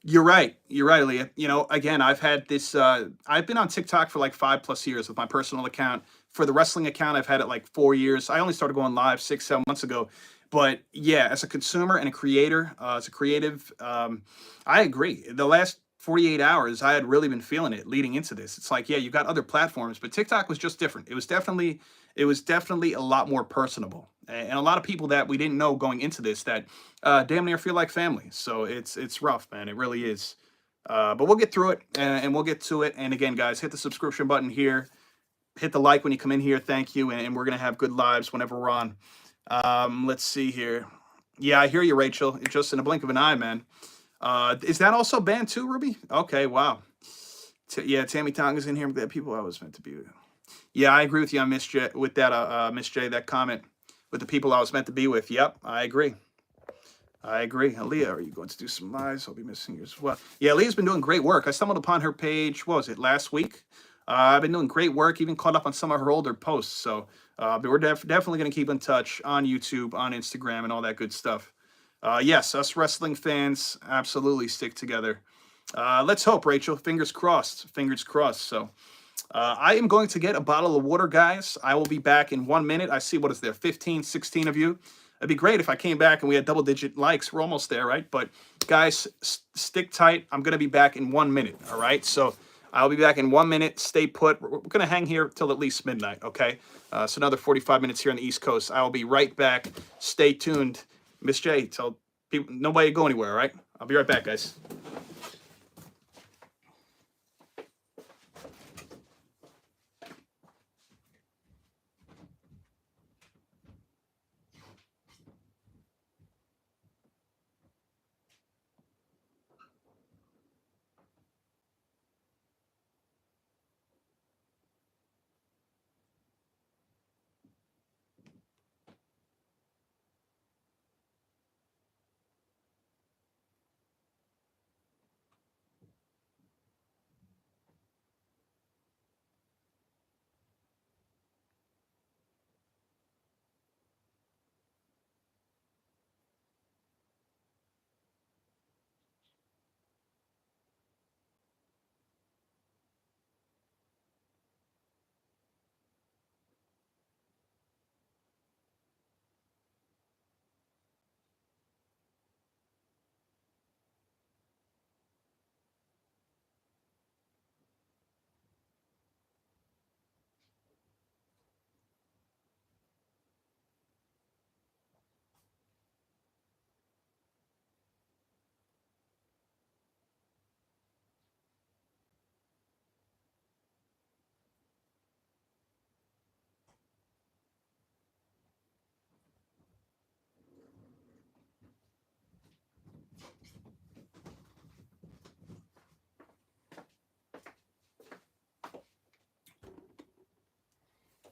You're right. You're right, Leah. You know, again, I've had this. I've been on TikTok for like 5+ years with my personal account. For the wrestling account, I've had it like 4 years. I only started going live 6, 7 months ago. But yeah, as a consumer and a creator, as a creative, I agree. The last 48 hours, I had really been feeling it leading into this. It's like, yeah, you got other platforms, but TikTok was just different. It was definitely a lot more personable, and a lot of people that we didn't know going into this that damn near feel like family. So it's rough, man. It really is. But we'll get through it, and we'll get to it. And again, guys, hit the subscription button here. Hit the like when you come in here. Thank you, and we're gonna have good lives whenever we're on. Let's see here. Yeah, I hear you, Rachel. It's just in a blink of an eye, man. Is that also banned too, Ruby? Okay, wow. Yeah, Tammy Tonga's in here. I'm glad people I was meant to be with. Yeah, I agree with you on Miss J with that, Miss J. That comment with the people I was meant to be with. Yep, I agree. I agree. Aaliyah, are you going to do some lives? I'll be missing you as well. Yeah, Aaliyah's been doing great work. I stumbled upon her page. What was it, last week? I've been doing great work. Even caught up on some of her older posts. So, but we're definitely going to keep in touch on YouTube, on Instagram, and all that good stuff. Yes, us wrestling fans absolutely stick together. Let's hope, Rachel. Fingers crossed. Fingers crossed. So. I am going to get a bottle of water, guys. I will be back in 1 minute. I see, what is there, 15, 16 of you. It'd be great if I came back and we had double-digit likes. We're almost there, right? But, guys, stick tight. I'm going to be back in 1 minute, all right? So I'll be back in 1 minute. Stay put. We're going to hang here till at least midnight, okay? So another 45 minutes here on the East Coast. I will be right back. Stay tuned. Miss J, tell people, nobody go anywhere, all right? I'll be right back, guys.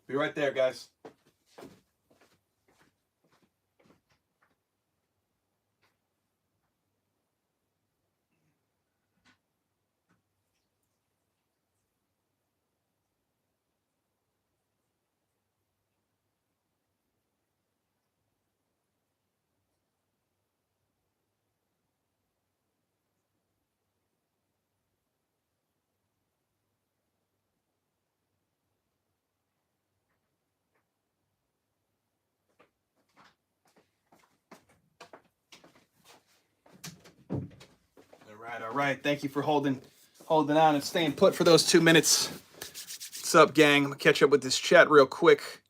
Be right there, guys. All right. Thank you for holding on and staying put for those 2 minutes. What's up, gang? I'm gonna catch up with this chat real quick.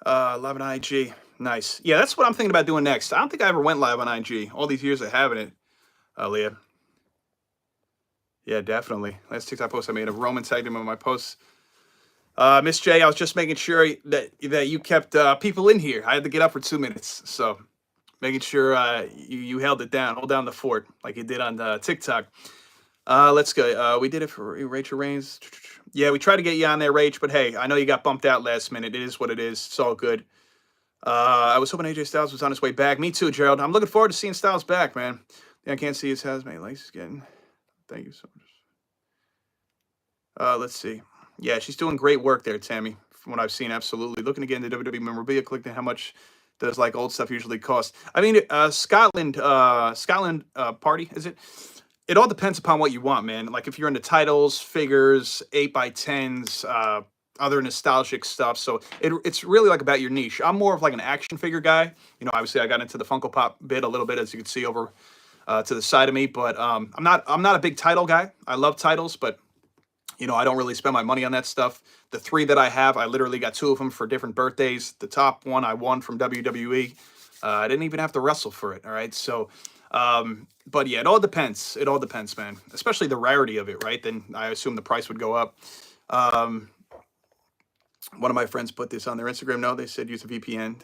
Live on IG. Nice. Yeah, that's what I'm thinking about doing next. I don't think I ever went live on IG. All these years of having it, Leah. Yeah, definitely. Last TikTok post I made of Roman tagged him on my posts. Miss J, I was just making sure that you kept people in here. I had to get up for 2 minutes, so making sure you held it down, hold down the fort like you did on TikTok. Let's go. We did it for Rachel Reigns. Yeah, we tried to get you on there, Rach, but hey, I know you got bumped out last minute. It is what it is. It's all good. I was hoping AJ Styles was on his way back. Me too, Gerald. I'm looking forward to seeing Styles back, man. Yeah, I can't see his has many likes he's getting. Thank you so much. Let's see. Yeah, she's doing great work there, Tammy. From what I've seen, absolutely. Looking to get into WWE memorabilia, collecting how much does like old stuff usually cost? I mean, Scotland party, is it? It all depends upon what you want, man. Like if you're into titles, figures, 8x10s, other nostalgic stuff. So it's really like about your niche. I'm more of like an action figure guy. You know, obviously I got into the Funko Pop bit a little bit, as you can see over to the side of me. But I'm not a big title guy. I love titles, but you know, I don't really spend my money on that stuff. The 3 that I have, I literally got 2 of them for different birthdays. The top one I won from WWE. I didn't even have to wrestle for it. All right, so. But yeah, it all depends. It all depends, man. Especially the rarity of it, right? Then I assume the price would go up. One of my friends put this on their Instagram. No, they said use a VPN.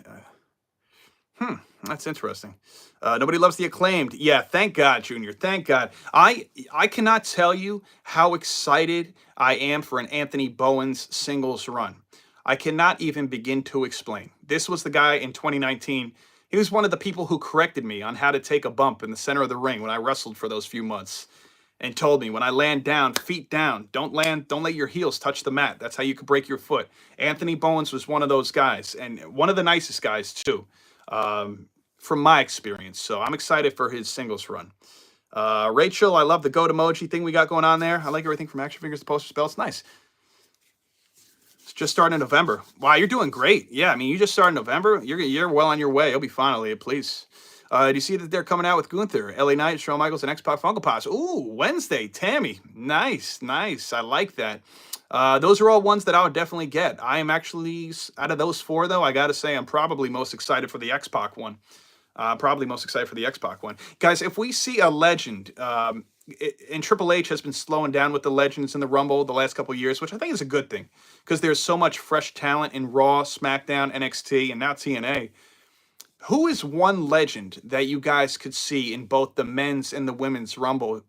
That's interesting. Nobody loves the Acclaimed. Yeah, thank God, Junior. Thank God. I cannot tell you how excited I am for an Anthony Bowens singles run. I cannot even begin to explain. This was the guy in 2019. He was one of the people who corrected me on how to take a bump in the center of the ring when I wrestled for those few months, and told me when I land down, feet down, don't let your heels touch the mat. That's how you could break your foot. Anthony Bowens was one of those guys, and one of the nicest guys too, from my experience. So I'm excited for his singles run. Rachel, I love the goat emoji thing we got going on there. I like everything from action figures to poster spells. Nice. Just starting in November. Wow, you're doing great. Yeah, I mean, you just started in November. You're well on your way. You'll be fine, Elliot, please. Do you see that they're coming out with Gunther, LA Knight, Shawn Michaels, and X-Pac Funko Pops? Ooh, Wednesday, Tammy. Nice, nice. I like that. Those are all ones that I would definitely get. I am actually, out of those 4, though, I got to say I'm probably most excited for the X-Pac one. Guys, if we see a legend, and Triple H has been slowing down with the legends in the Rumble the last couple of years, which I think is a good thing, because there's so much fresh talent in Raw, SmackDown, NXT, and now TNA. Who is one legend that you guys could see in both the men's and the women's Rumble,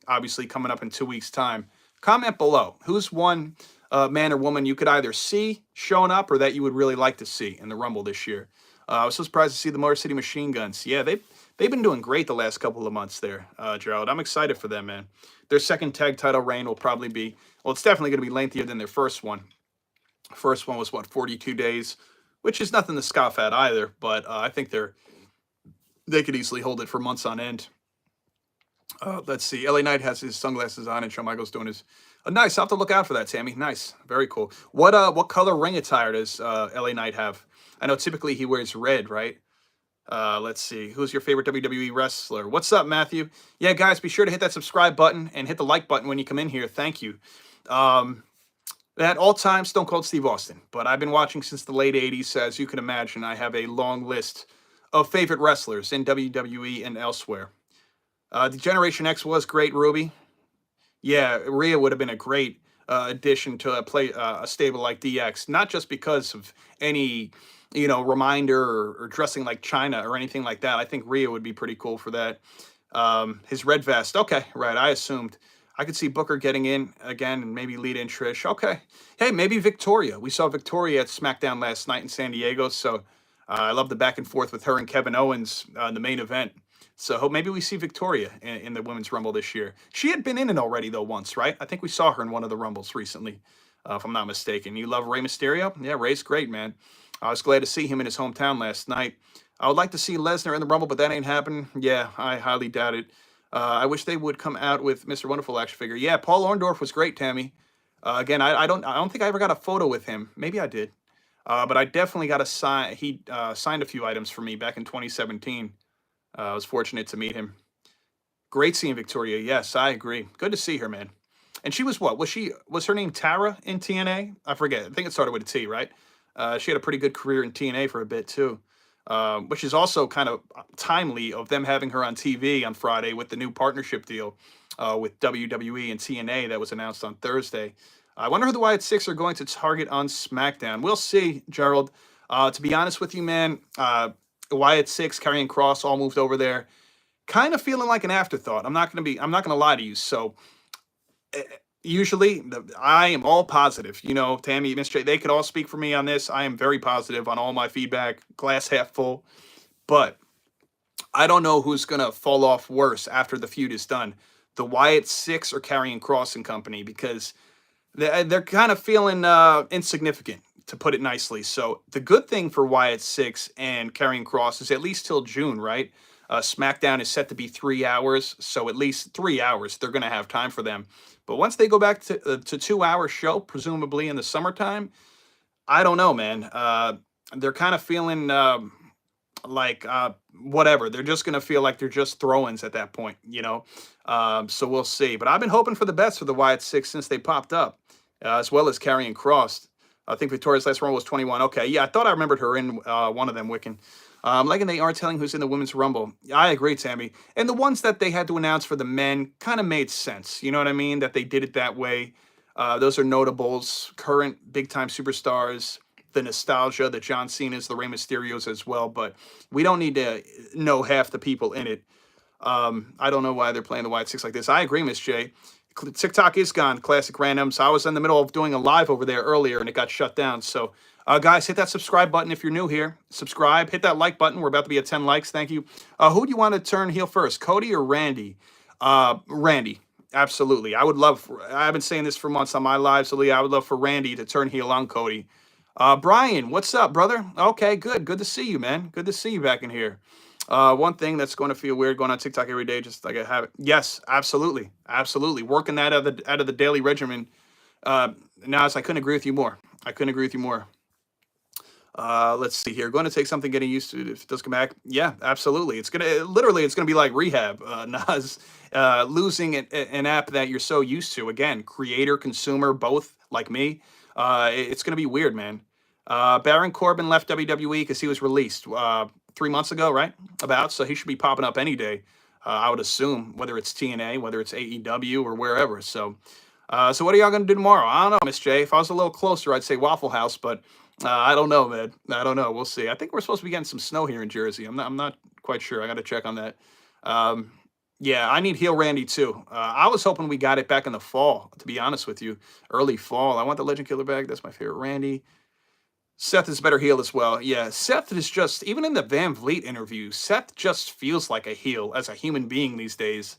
obviously coming up in 2 weeks' time? Comment below. Who's one man or woman you could either see showing up or that you would really like to see in the Rumble this year? I was so surprised to see the Motor City Machine Guns. Yeah, they've been doing great the last couple of months there, Gerald. I'm excited for them, man. Their second tag title reign will probably be, well, it's definitely going to be lengthier than their first one. First one was, what, 42 days, which is nothing to scoff at either, but I think they could easily hold it for months on end. Let's see. LA Knight has his sunglasses on, and Shawn Michaels doing his. Nice. I'll have to look out for that, Tammy. Nice. Very cool. What color ring attire does LA Knight have? I know typically he wears red, right? Let's see. Who's your favorite WWE wrestler? What's up, Matthew? Yeah, guys, be sure to hit that subscribe button and hit the like button when you come in here. Thank you. At all times, Stone Cold Steve Austin. But I've been watching since the late 80s. As you can imagine, I have a long list of favorite wrestlers in WWE and elsewhere. The Generation X was great, Ruby. Yeah, Rhea would have been a great addition to a stable like DX. Not just because of any, reminder or dressing like China or anything like that. I think Rhea would be pretty cool for that. His red vest. Okay, right. I assumed. I could see Booker getting in again and maybe lead in Trish. Okay. Hey, maybe Victoria. We saw Victoria at SmackDown last night in San Diego. So I love the back and forth with her and Kevin Owens in the main event. So maybe we see Victoria in the Women's Rumble this year. She had been in it already, though, once, right? I think we saw her in one of the Rumbles recently, if I'm not mistaken. You love Rey Mysterio? Yeah, Rey's great, man. I was glad to see him in his hometown last night. I would like to see Lesnar in the Rumble, but that ain't happening. Yeah, I highly doubt it. I wish they would come out with Mr. Wonderful action figure. Yeah, Paul Orndorff was great, Tammy. Again, I don't think I ever got a photo with him. Maybe I did. But I definitely got a sign. He signed a few items for me back in 2017. I was fortunate to meet him. Great seeing Victoria. Yes, I agree. Good to see her, man. And she was what? Was her name Tara in TNA? I forget. I think it started with a T, right? She had a pretty good career in TNA for a bit too. Which is also kind of timely of them having her on TV on Friday with the new partnership deal with WWE and TNA that was announced on Thursday. I wonder who the Wyatt Six are going to target on SmackDown. We'll see, Gerald. To be honest with you, man, Wyatt Six, Karrion Kross all moved over there. Kind of feeling like an afterthought. I'm not gonna lie to you. So usually I am all positive. You know, Tammy, Miss J, they could all speak for me on this. I am very positive on all my feedback, glass half full. But I don't know who's gonna fall off worse after the feud is done, the Wyatt Six or Karrion Kross and company, because they're kind of feeling insignificant, to put it nicely. So the good thing for Wyatt Six and Karrion Kross is at least till June, right? SmackDown is set to be 3 hours, so at least 3 hours they're going to have time for them. But once they go back to 2 hour show, presumably in the summertime, I don't know, man. They're kind of feeling like whatever. They're just going to feel like they're just throw-ins at that point, you know. So we'll see. But I've been hoping for the best for the Wyatt Six since they popped up, as well as Karrion Kross. I think Victoria's last run was 21. Okay, yeah, I thought I remembered her in one of them, Wiccan. Like, and they are telling who's in the Women's Rumble. I agree, Tammy. And the ones that they had to announce for the men kind of made sense. You know what I mean? That they did it that way. Those are notables, current big-time superstars, the nostalgia, the John Cena's, the Rey Mysterios as well. But we don't need to know half the people in it. I don't know why they're playing the Wyatt Six like this. I agree, Miss J. TikTok is gone, Classic Randoms. I was in the middle of doing a live over there earlier, and it got shut down. So, guys, hit that subscribe button if you're new here. Subscribe. Hit that like button. We're about to be at 10 likes. Thank you. Who do you want to turn heel first, Cody or Randy? Randy. Absolutely. I've been saying this for months on my live, so I would love for Randy to turn heel on Cody. Brian, what's up, brother? Okay, good. Good to see you, man. Good to see you back in here. One thing that's going to feel weird going on TikTok every day, just like I have it. Yes, absolutely, absolutely. Working that out of the daily regimen. Nas, I couldn't agree with you more. I couldn't agree with you more. Let's see here. Going to take something getting used to if it does come back. Yeah, absolutely. It's gonna be like rehab. Nas, losing an app that you're so used to. Again, creator, consumer, both like me. It's gonna be weird, man. Baron Corbin left WWE because he was released 3 months ago, right? So he should be popping up any day. I would assume, whether it's TNA, whether it's AEW, or wherever. So what are y'all gonna do tomorrow? I don't know, Miss J. If I was a little closer, I'd say Waffle House, but I don't know, man. I don't know. We'll see. I think we're supposed to be getting some snow here in Jersey. I'm not quite sure. I got to check on that. Yeah, I need heel Randy too. I was hoping we got it back in the fall, to be honest with you. Early fall. I want the Legend Killer bag. That's my favorite Randy. Seth is better heel as well. Yeah, Seth is just, even in the Van Vliet interview, Seth just feels like a heel as a human being these days.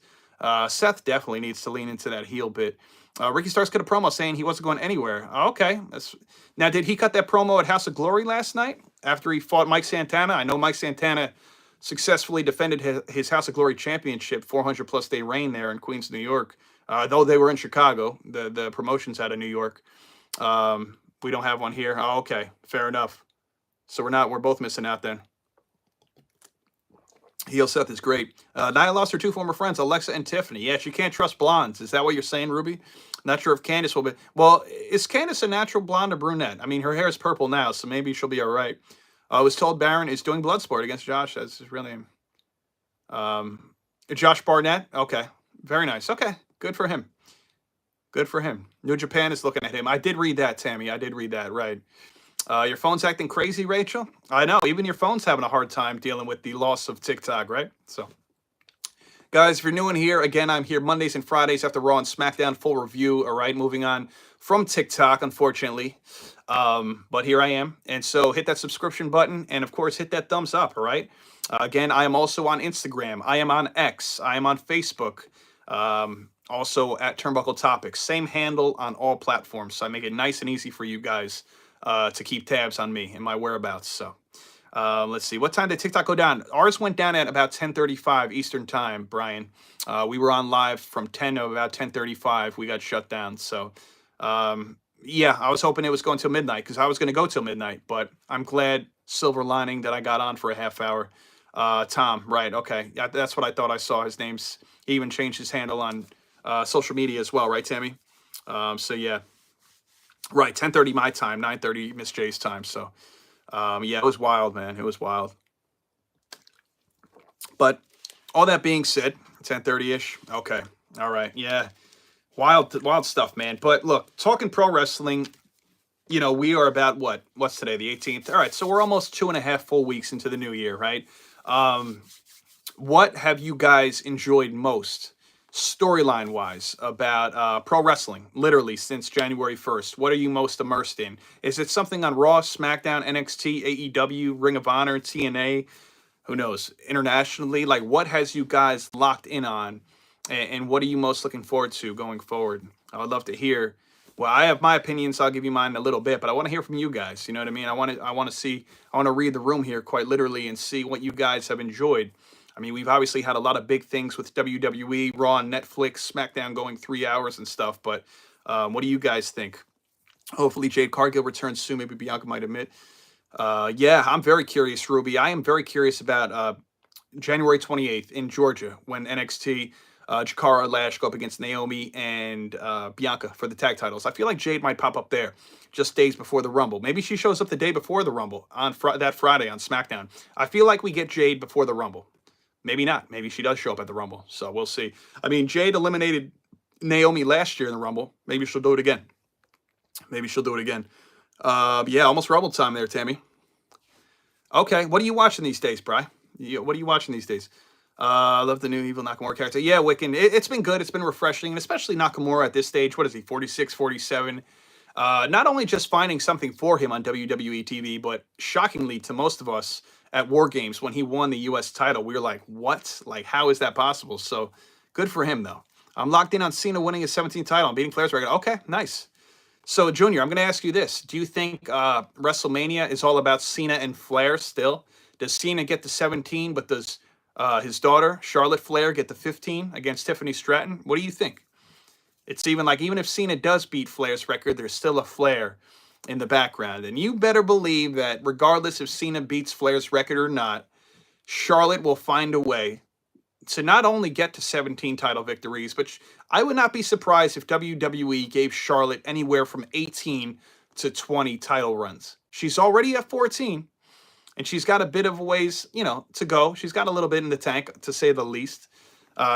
Seth definitely needs to lean into that heel bit. Ricky Starks cut a promo saying he wasn't going anywhere. Okay. Now, did he cut that promo at House of Glory last night after he fought Mike Santana? I know Mike Santana successfully defended his House of Glory championship, 400-plus day reign there in Queens, New York, though they were in Chicago. The promotion's out of New York. We don't have one here. Oh, okay. Fair enough. So we're both missing out then. Heel Seth is great. Nia lost her 2 former friends, Alexa and Tiffany. Yeah, she can't trust blondes. Is that what you're saying, Ruby? Not sure if Candice will be. Well, is Candice a natural blonde or brunette? I mean, her hair is purple now, so maybe she'll be all right. I was told Baron is doing Bloodsport against Josh. That's his real name. Josh Barnett. Okay. Very nice. Okay. Good for him. Good for him. New Japan is looking at him. I did read that, Tammy. I did read that. Right. Your phone's acting crazy, Rachel? I know. Even your phone's having a hard time dealing with the loss of TikTok, right? So, guys, if you're new in here, again, I'm here Mondays and Fridays after Raw and SmackDown full review. All right, moving on from TikTok, unfortunately. But here I am. And so hit that subscription button and, of course, hit that thumbs up, all right? Again, I am also on Instagram. I am on X. I am on Facebook. Also at Turnbuckle Topics. Same handle on all platforms. So I make it nice and easy for you guys to keep tabs on me and my whereabouts. So let's see. What time did TikTok go down? Ours went down at about 10:35 Eastern time, Brian. We were on live from 10 to about 10:35. We got shut down. So yeah, I was hoping it was going till midnight because I was going to go till midnight. But I'm glad, silver lining, that I got on for a half hour. Tom, right. Okay. That's what I thought I saw. His name's, he even changed his handle on social media as well. Right, Tammy? So yeah. Right, 10:30 my time, 9:30 Miss J's time. So, yeah, it was wild, man. It was wild. But all that being said, 10:30-ish. Okay, all right, yeah. Wild stuff, man. But look, talking pro wrestling, we are about what's today, the 18th. All right, so we're almost 2.5 full weeks into the new year, right? Um, what have you guys enjoyed most, storyline wise, about pro wrestling, literally since January 1st? What are you most immersed in? Is it something on Raw, SmackDown, NXT, AEW, Ring of Honor, TNA? Who knows? Internationally, like what has you guys locked in on, and what are you most looking forward to going forward? I would love to hear. Well, I have my opinions. So I'll give you mine in a little bit, but I want to hear from you guys. You know what I mean? I want to read the room here quite literally and see what you guys have enjoyed. I mean, we've obviously had a lot of big things with WWE, Raw, and Netflix, SmackDown going 3 hours and stuff. But what do you guys think? Hopefully, Jade Cargill returns soon. Maybe Bianca might admit. Yeah, I'm very curious, Ruby. I am very curious about January 28th in Georgia when NXT Jakara Lash go up against Naomi and Bianca for the tag titles. I feel like Jade might pop up there just days before the Rumble. Maybe she shows up the day before the Rumble on that Friday on SmackDown. I feel like we get Jade before the Rumble. Maybe not. Maybe she does show up at the Rumble. So we'll see. I mean, Jade eliminated Naomi last year in the Rumble. Maybe she'll do it again. Yeah, almost Rumble time there, Tammy. Okay, what are you watching these days, Bri? What are you watching these days? I love the new Evil Nakamura character. Yeah, Wiccan. It's been good. It's been refreshing, and especially Nakamura at this stage. What is he, 46, 47? Not only just finding something for him on WWE TV, but shockingly to most of us at War Games when he won the U.S. title, we were like, what? Like, how is that possible? So good for him, though. I'm locked in on Cena winning his 17th title and beating Flair's record. Okay, nice. So, Junior, I'm going to ask you this. Do you think WrestleMania is all about Cena and Flair still? Does Cena get the 17, but does his daughter, Charlotte Flair, get the 15 against Tiffany Stratton? What do you think? It's even if Cena does beat Flair's record, there's still a Flair in the background. And you better believe that regardless if Cena beats Flair's record or not, Charlotte will find a way to not only get to 17 title victories, but I would not be surprised if WWE gave Charlotte anywhere from 18 to 20 title runs. She's already at 14, and she's got a bit of a ways, to go. She's got a little bit in the tank, to say the least.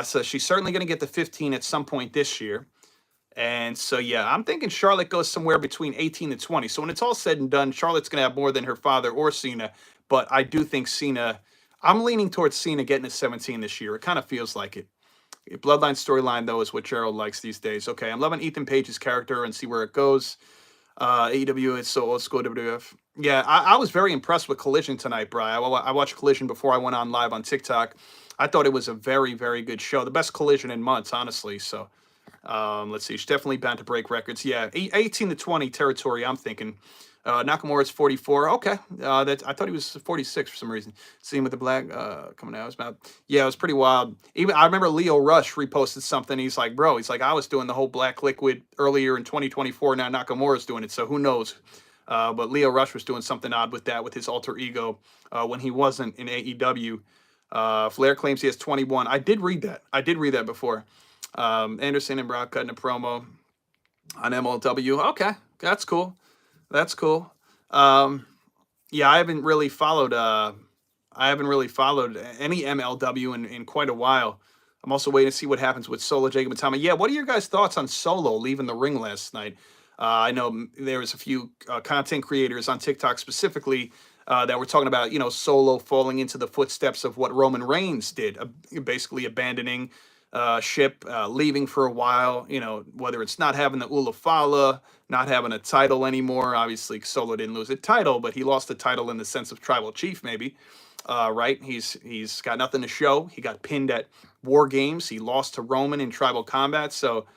So she's certainly going to get to 15 at some point this year. And so, yeah, I'm thinking Charlotte goes somewhere between 18 to 20. So when it's all said and done, Charlotte's going to have more than her father or Cena. But I do think I'm leaning towards Cena getting to 17 this year. It kind of feels like it. Bloodline storyline, though, is what Gerald likes these days. Okay, I'm loving Ethan Page's character and see where it goes. AEW, it's so old school. WWF. Yeah, I was very impressed with Collision tonight, Bri. I watched Collision before I went on live on TikTok. I thought it was a very, very good show. The best Collision in months, honestly. So let's see. She's definitely bound to break records. Yeah, 18 to 20 territory, I'm thinking. Nakamura's 44. Okay. I thought he was 46 for some reason. See him with the black coming out of his mouth. Yeah, it was pretty wild. Even I remember Leo Rush reposted something. He's like, bro, I was doing the whole black liquid earlier in 2024. Now Nakamura's doing it. So who knows? But Leo Rush was doing something odd with that, with his alter ego when he wasn't in AEW. Flair claims he has 21. I did read that before. Anderson and Brock cutting a promo on MLW. Okay, that's cool. Yeah, I haven't really followed any MLW in quite a while. I'm also waiting to see what happens with Solo, Jacob, and Tommy. Yeah, what are your guys' thoughts on Solo leaving the ring last night? I know there was a few content creators on TikTok specifically that were talking about, Solo falling into the footsteps of what Roman Reigns did, basically abandoning ship, leaving for a while, whether it's not having the Ula Fala, not having a title anymore. Obviously, Solo didn't lose a title, but he lost the title in the sense of tribal chief, maybe. Right? He's got nothing to show. He got pinned at War Games. He lost to Roman in tribal combat. So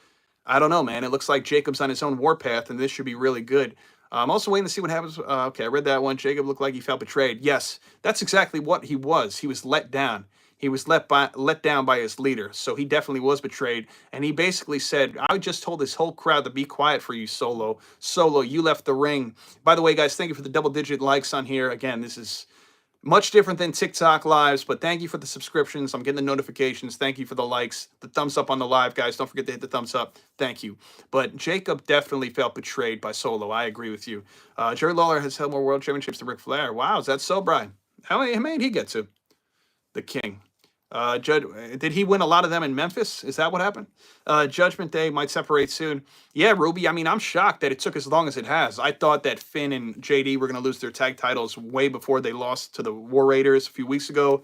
I don't know, man. It looks like Jacob's on his own warpath, and this should be really good. I'm also waiting to see what happens. Okay, I read that one. Jacob looked like he felt betrayed. Yes, that's exactly what he was. He was let down. He was let down by his leader. So he definitely was betrayed. And he basically said, I just told this whole crowd to be quiet for you, Solo. Solo, you left the ring. By the way, guys, thank you for the double-digit likes on here. Again, this is much different than TikTok lives, but thank you for the subscriptions. I'm getting the notifications. Thank you for the likes, the thumbs up on the live, guys. Don't forget to hit the thumbs up. Thank you. But Jacob definitely felt betrayed by Solo. I agree with you. Jerry Lawler has held more world championships than Ric Flair. Wow, is that so, Brian? How many did he get to? The king. Did he win a lot of them in Memphis? Is that what happened? Judgment Day might separate soon. Yeah, Ruby. I mean, I'm shocked that it took as long as it has. I thought that Finn and JD were going to lose their tag titles way before they lost to the War Raiders a few weeks ago.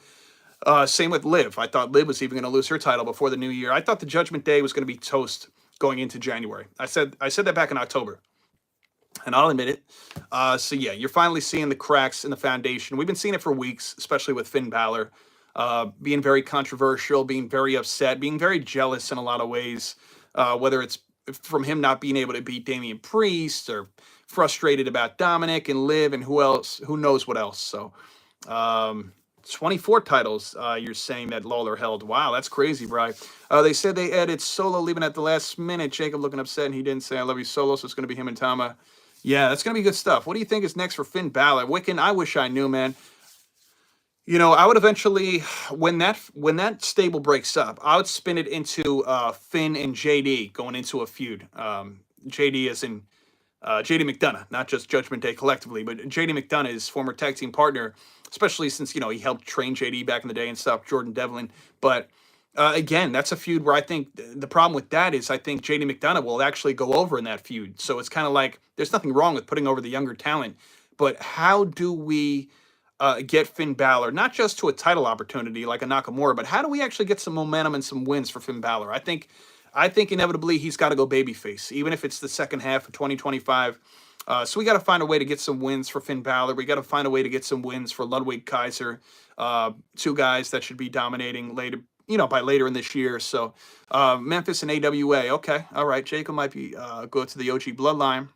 Same with Liv. I thought Liv was even going to lose her title before the new year. I thought the Judgment Day was going to be toast going into January. I said that back in October, and I'll admit it. So yeah, you're finally seeing the cracks in the foundation. We've been seeing it for weeks, especially with Finn Balor, being very controversial, being very upset, being very jealous in a lot of ways. Whether it's from him not being able to beat Damian Priest, or frustrated about Dominic and Liv and who knows what else. So. 24 titles, you're saying that Lawler held. Wow, that's crazy, Bri. They said they added Solo leaving at the last minute. Jacob looking upset, and he didn't say I love you, Solo, so it's going to be him and Tama. Yeah, that's going to be good stuff. What do you think is next for Finn Balor? Wiccan, I wish I knew, man. You know, I would eventually, when that stable breaks up, I would spin it into Finn and JD going into a feud. JD as in JD McDonough, not just Judgment Day collectively, but JD McDonough, his former tag team partner, especially since, he helped train JD back in the day and stuff, Jordan Devlin. But again, that's a feud where I think the problem with that is I think JD McDonough will actually go over in that feud. So it's kind of like there's nothing wrong with putting over the younger talent, but how do we get Finn Balor, not just to a title opportunity like a Nakamura, but how do we actually get some momentum and some wins for Finn Balor? I think inevitably he's got to go babyface, even if it's the second half of 2025. So we got to find a way to get some wins for Finn Balor. We got to find a way to get some wins for Ludwig Kaiser, two guys that should be dominating later, by later in this year. So Memphis and AWA. Okay, all right. Jacob might be go to the OG Bloodline.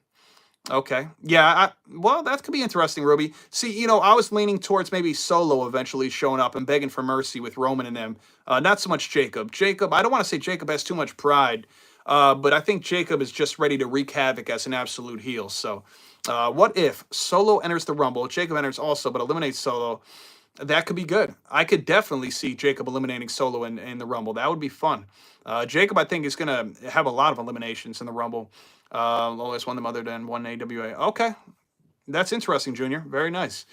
Okay. Yeah. Well, that could be interesting, Ruby. See, I was leaning towards maybe Solo eventually showing up and begging for mercy with Roman and them. Not so much Jacob. I don't want to say Jacob has too much pride, but I think Jacob is just ready to wreak havoc as an absolute heel. So, what if Solo enters the Rumble? Jacob enters also, but eliminates Solo. That could be good. I could definitely see Jacob eliminating Solo in the Rumble. That would be fun. Jacob, I think, is going to have a lot of eliminations in the Rumble. Lowest one them other than one AWA. Okay, that's interesting, Junior. Very nice.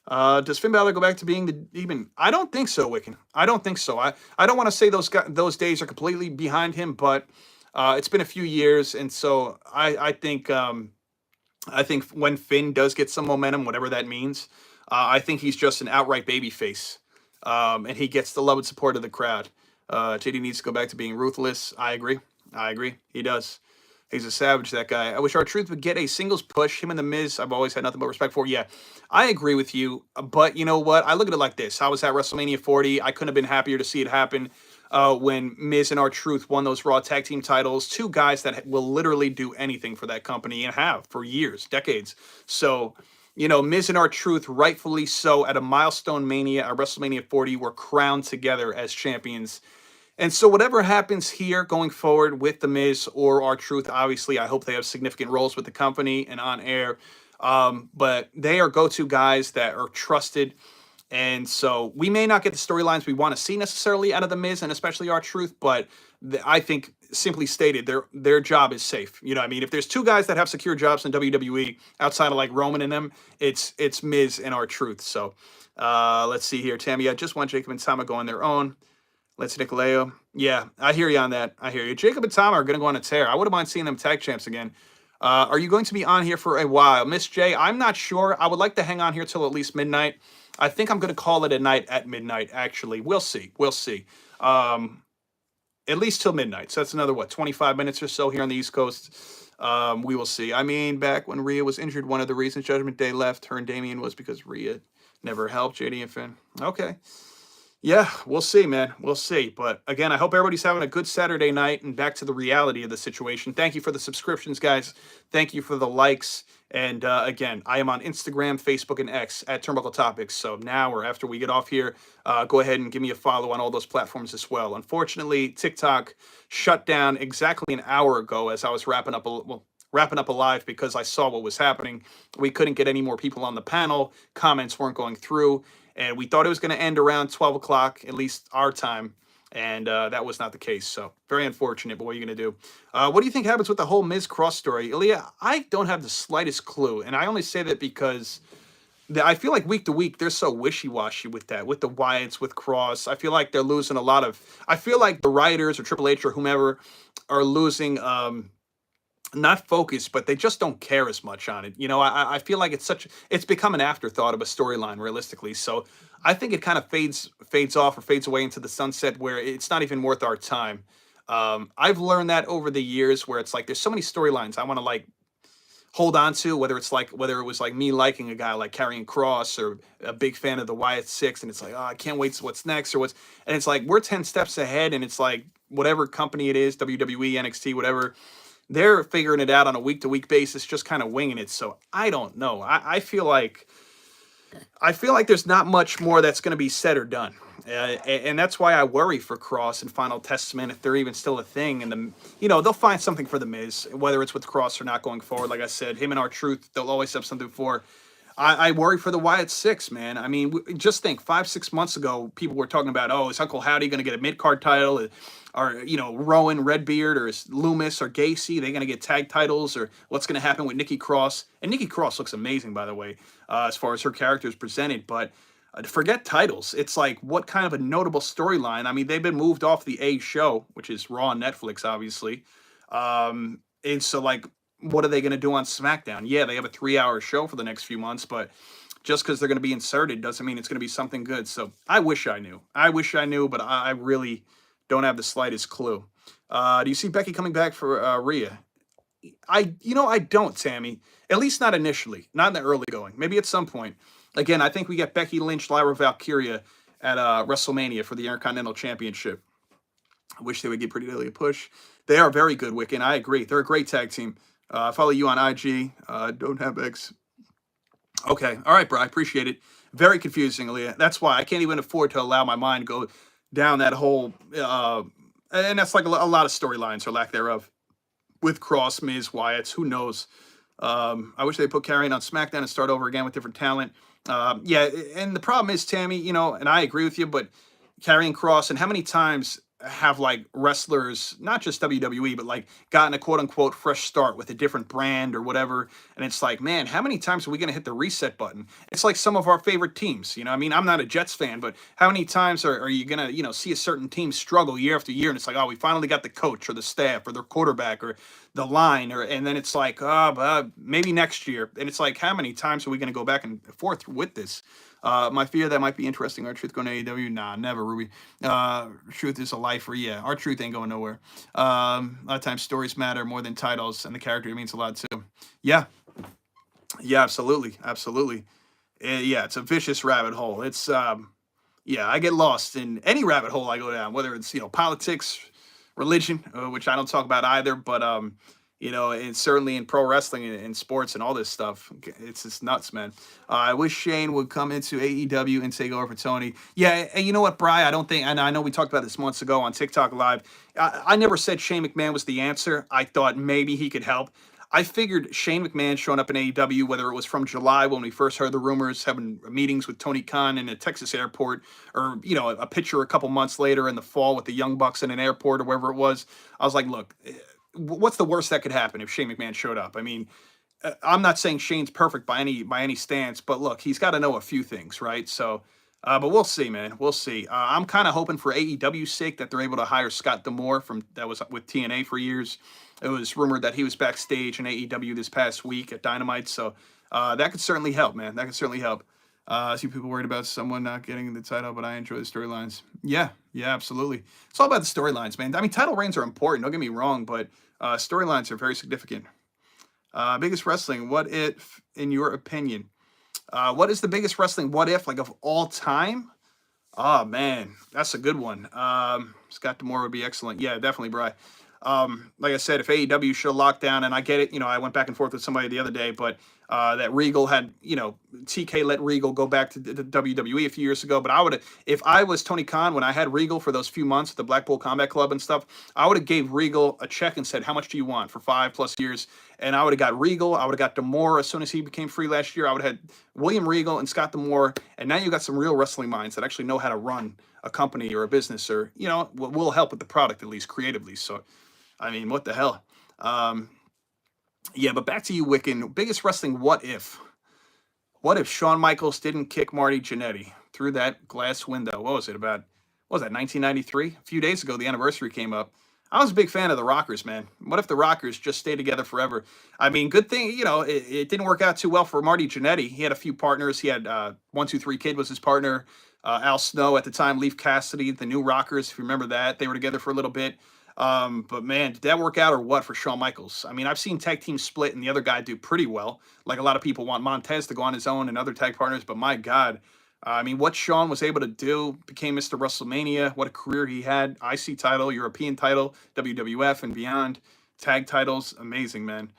Does Finn Balor go back to being the even? I don't think so, Wiccan. I don't think so. I don't want to say those days are completely behind him, but it's been a few years, and so I think when Finn does get some momentum, whatever that means, I think he's just an outright babyface, and he gets the love and support of the crowd. JD needs to go back to being ruthless. I agree. He does. He's a savage, that guy. I wish R-Truth would get a singles push. Him and The Miz, I've always had nothing but respect for. Yeah, I agree with you. But you know what? I look at it like this. I was at WrestleMania 40. I couldn't have been happier to see it happen when Miz and R-Truth won those Raw Tag Team titles. Two guys that will literally do anything for that company and have for years, decades. So, Miz and R-Truth, rightfully so, at a milestone Mania at WrestleMania 40, were crowned together as champions. And so whatever happens here going forward with The Miz or R-Truth, obviously, I hope they have significant roles with the company and on air. But they are go-to guys that are trusted. And so we may not get the storylines we want to see necessarily out of The Miz and especially R-Truth, but I think, simply stated, their job is safe. You know what I mean? If there's two guys that have secure jobs in WWE outside of like Roman and them, it's Miz and R-Truth. So let's see here. Tammy, I just want Jacob and Tama go on their own. Let's Nicoleo. Yeah, I hear you on that. I hear you. Jacob and Tom are going to go on a tear. I wouldn't mind seeing them tag champs again. Are you going to be on here for a while? Miss J, I'm not sure. I would like to hang on here till at least midnight. I think I'm going to call it a night at midnight, actually. We'll see. At least till midnight. So that's another, 25 minutes or so here on the East Coast. We will see. I mean, back when Rhea was injured, one of the reasons Judgment Day left her and Damian was because Rhea never helped JD and Finn. Okay. Yeah, we'll see, man. We'll see. But again, I hope everybody's having a good Saturday night and back to the reality of the situation. Thank you for the subscriptions, guys. Thank you for the likes. And again, I am on Instagram, Facebook, and X at Turnbuckle Topics. So now or after we get off here, go ahead and give me a follow on all those platforms as well. Unfortunately, TikTok shut down exactly an hour ago as I was wrapping up a live because I saw what was happening. We couldn't get any more people on the panel. Comments weren't going through. And we thought it was going to end around 12 o'clock, at least our time. And that was not the case. So very unfortunate, but what are you going to do? What do you think happens with the whole Miz Cross story? Ilya, I don't have the slightest clue. And I only say that because I feel like week to week they're so wishy washy with that, with the Wyatts, with Cross. I feel like they're losing a lot of. I feel like the writers or Triple H or whomever are losing. Not focused, but they just don't care as much on it. I feel like it's become an afterthought of a storyline, realistically. So I think it kind of fades off or fades away into the sunset where it's not even worth our time. I've learned that over the years where it's like there's so many storylines I want to like hold on to, whether it was like me liking a guy like Karrion Cross or a big fan of the Wyatt Six, and it's like, oh, I can't wait to what's next or what's, and it's like we're 10 steps ahead, and it's like whatever company it is, WWE, NXT, whatever, they're figuring it out on a week to week basis, just kind of winging it. So I don't know. I feel like there's not much more that's going to be said or done. And that's why I worry for Cross and Final Testament, if they're even still a thing. And they'll find something for the Miz, whether it's with Cross or not going forward. Like I said, him and R-Truth, they'll always have something for. I worry for the Wyatt Six, man. I mean, just think 5-6 months ago, people were talking about, oh, is Uncle Howdy going to get a mid card title? Or Rowan, Redbeard, or is Loomis or Gacy, they going to get tag titles? Or what's going to happen with Nikki Cross? And Nikki Cross looks amazing, by the way, as far as her character is presented. But forget titles. It's like, what kind of a notable storyline? I mean, they've been moved off the A show, which is Raw on Netflix, obviously. And so, like, what are they going to do on SmackDown? Yeah, they have a 3-hour show for the next few months, but just because they're going to be inserted doesn't mean it's going to be something good. So I wish I knew. But I really don't have the slightest clue. Do you see Becky coming back for Rhea? I don't, Tammy. At least not initially, not in the early going. Maybe at some point. Again, I think we get Becky Lynch, Lyra Valkyria at WrestleMania for the Intercontinental Championship. I wish they would give Pretty Deadly a push. They are very good, Wiccan. I agree. They're a great tag team. I follow you on IG. Don't have X. Okay. All right, bro. I appreciate it. Very confusing, Aaliyah. That's why I can't even afford to allow my mind go down that whole... and that's like a lot of storylines, or lack thereof, with Cross, Miz, Wyatt's. Who knows? I wish they put Karrion on SmackDown and start over again with different talent. Yeah, and the problem is, Tammy, and I agree with you, but Karrion Cross, and how many times have like wrestlers, not just WWE, but like gotten a quote unquote fresh start with a different brand or whatever. And it's like, man, how many times are we going to hit the reset button? It's like some of our favorite teams. I mean, I'm not a Jets fan, but how many times are you going to, see a certain team struggle year after year? And it's like, oh, we finally got the coach or the staff or their quarterback or the line, and then it's like, maybe next year. And it's like, how many times are we going to go back and forth with this? My fear that might be interesting. R-Truth going to AEW? Nah, never, Ruby. Truth is a lifer. Yeah, R-Truth ain't going nowhere. A lot of times stories matter more than titles, and the character means a lot too. Yeah, absolutely. Yeah, it's a vicious rabbit hole. It's I get lost in any rabbit hole I go down, whether it's politics, religion, which I don't talk about either, but and certainly in pro wrestling and sports and all this stuff, it's just nuts, man. I wish Shane would come into AEW and take over for Tony. Yeah, and you know what, Bri? I don't think, and I know we talked about this months ago on TikTok Live. I never said Shane McMahon was the answer. I thought maybe he could help. I figured Shane McMahon showing up in AEW, whether it was from July when we first heard the rumors, having meetings with Tony Khan in a Texas airport, or a picture a couple months later in the fall with the Young Bucks in an airport or wherever it was. I was like, look, what's the worst that could happen if Shane McMahon showed up? I mean, I'm not saying Shane's perfect by any stance, but look, he's got to know a few things, right? So, but we'll see, man. We'll see. I'm kind of hoping for AEW's sake that they're able to hire Scott D'Amore that was with TNA for years. It was rumored that he was backstage in AEW this past week at Dynamite, so that could certainly help, man. That could certainly help. I see people worried about someone not getting the title, but I enjoy the storylines. Yeah, absolutely. It's all about the storylines, man. I mean, title reigns are important, don't get me wrong, but storylines are very significant. Biggest wrestling, what if, in your opinion? What is the biggest wrestling what if, like, of all time? Oh, man, that's a good one. Scott D'Amore would be excellent. Yeah, definitely, Bri. Like I said, if AEW should have locked down, and I get it, I went back and forth with somebody the other day, but that Regal had, TK let Regal go back to the WWE a few years ago. But I would have, if I was Tony Khan, when I had Regal for those few months at the Blackpool Combat Club and stuff, I would have gave Regal a check and said, how much do you want for 5+ years? And I would have got Regal. I would have got D'Amore as soon as he became free last year. I would have had William Regal and Scott D'Amore. And now you got some real wrestling minds that actually know how to run a company or a business, or, will help with the product, at least creatively. So, I mean, what the hell? Yeah, but back to you, Wiccan. Biggest wrestling what if? What if Shawn Michaels didn't kick Marty Jannetty through that glass window? What was it about? What was that, 1993? A few days ago, the anniversary came up. I was a big fan of the Rockers, man. What if the Rockers just stayed together forever? I mean, good thing, it didn't work out too well for Marty Jannetty. He had a few partners. He had 1-2-3 Kid was his partner. Al Snow at the time, Leaf Cassidy, the New Rockers, if you remember that. They were together for a little bit. But man, did that work out or what for Shawn Michaels? I mean, I've seen tag teams split and the other guy do pretty well. Like a lot of people want Montez to go on his own and other tag partners, but my God, I mean, what Shawn was able to do, became Mr. WrestleMania. What a career he had. IC title, European title, WWF and beyond, tag titles, amazing, man.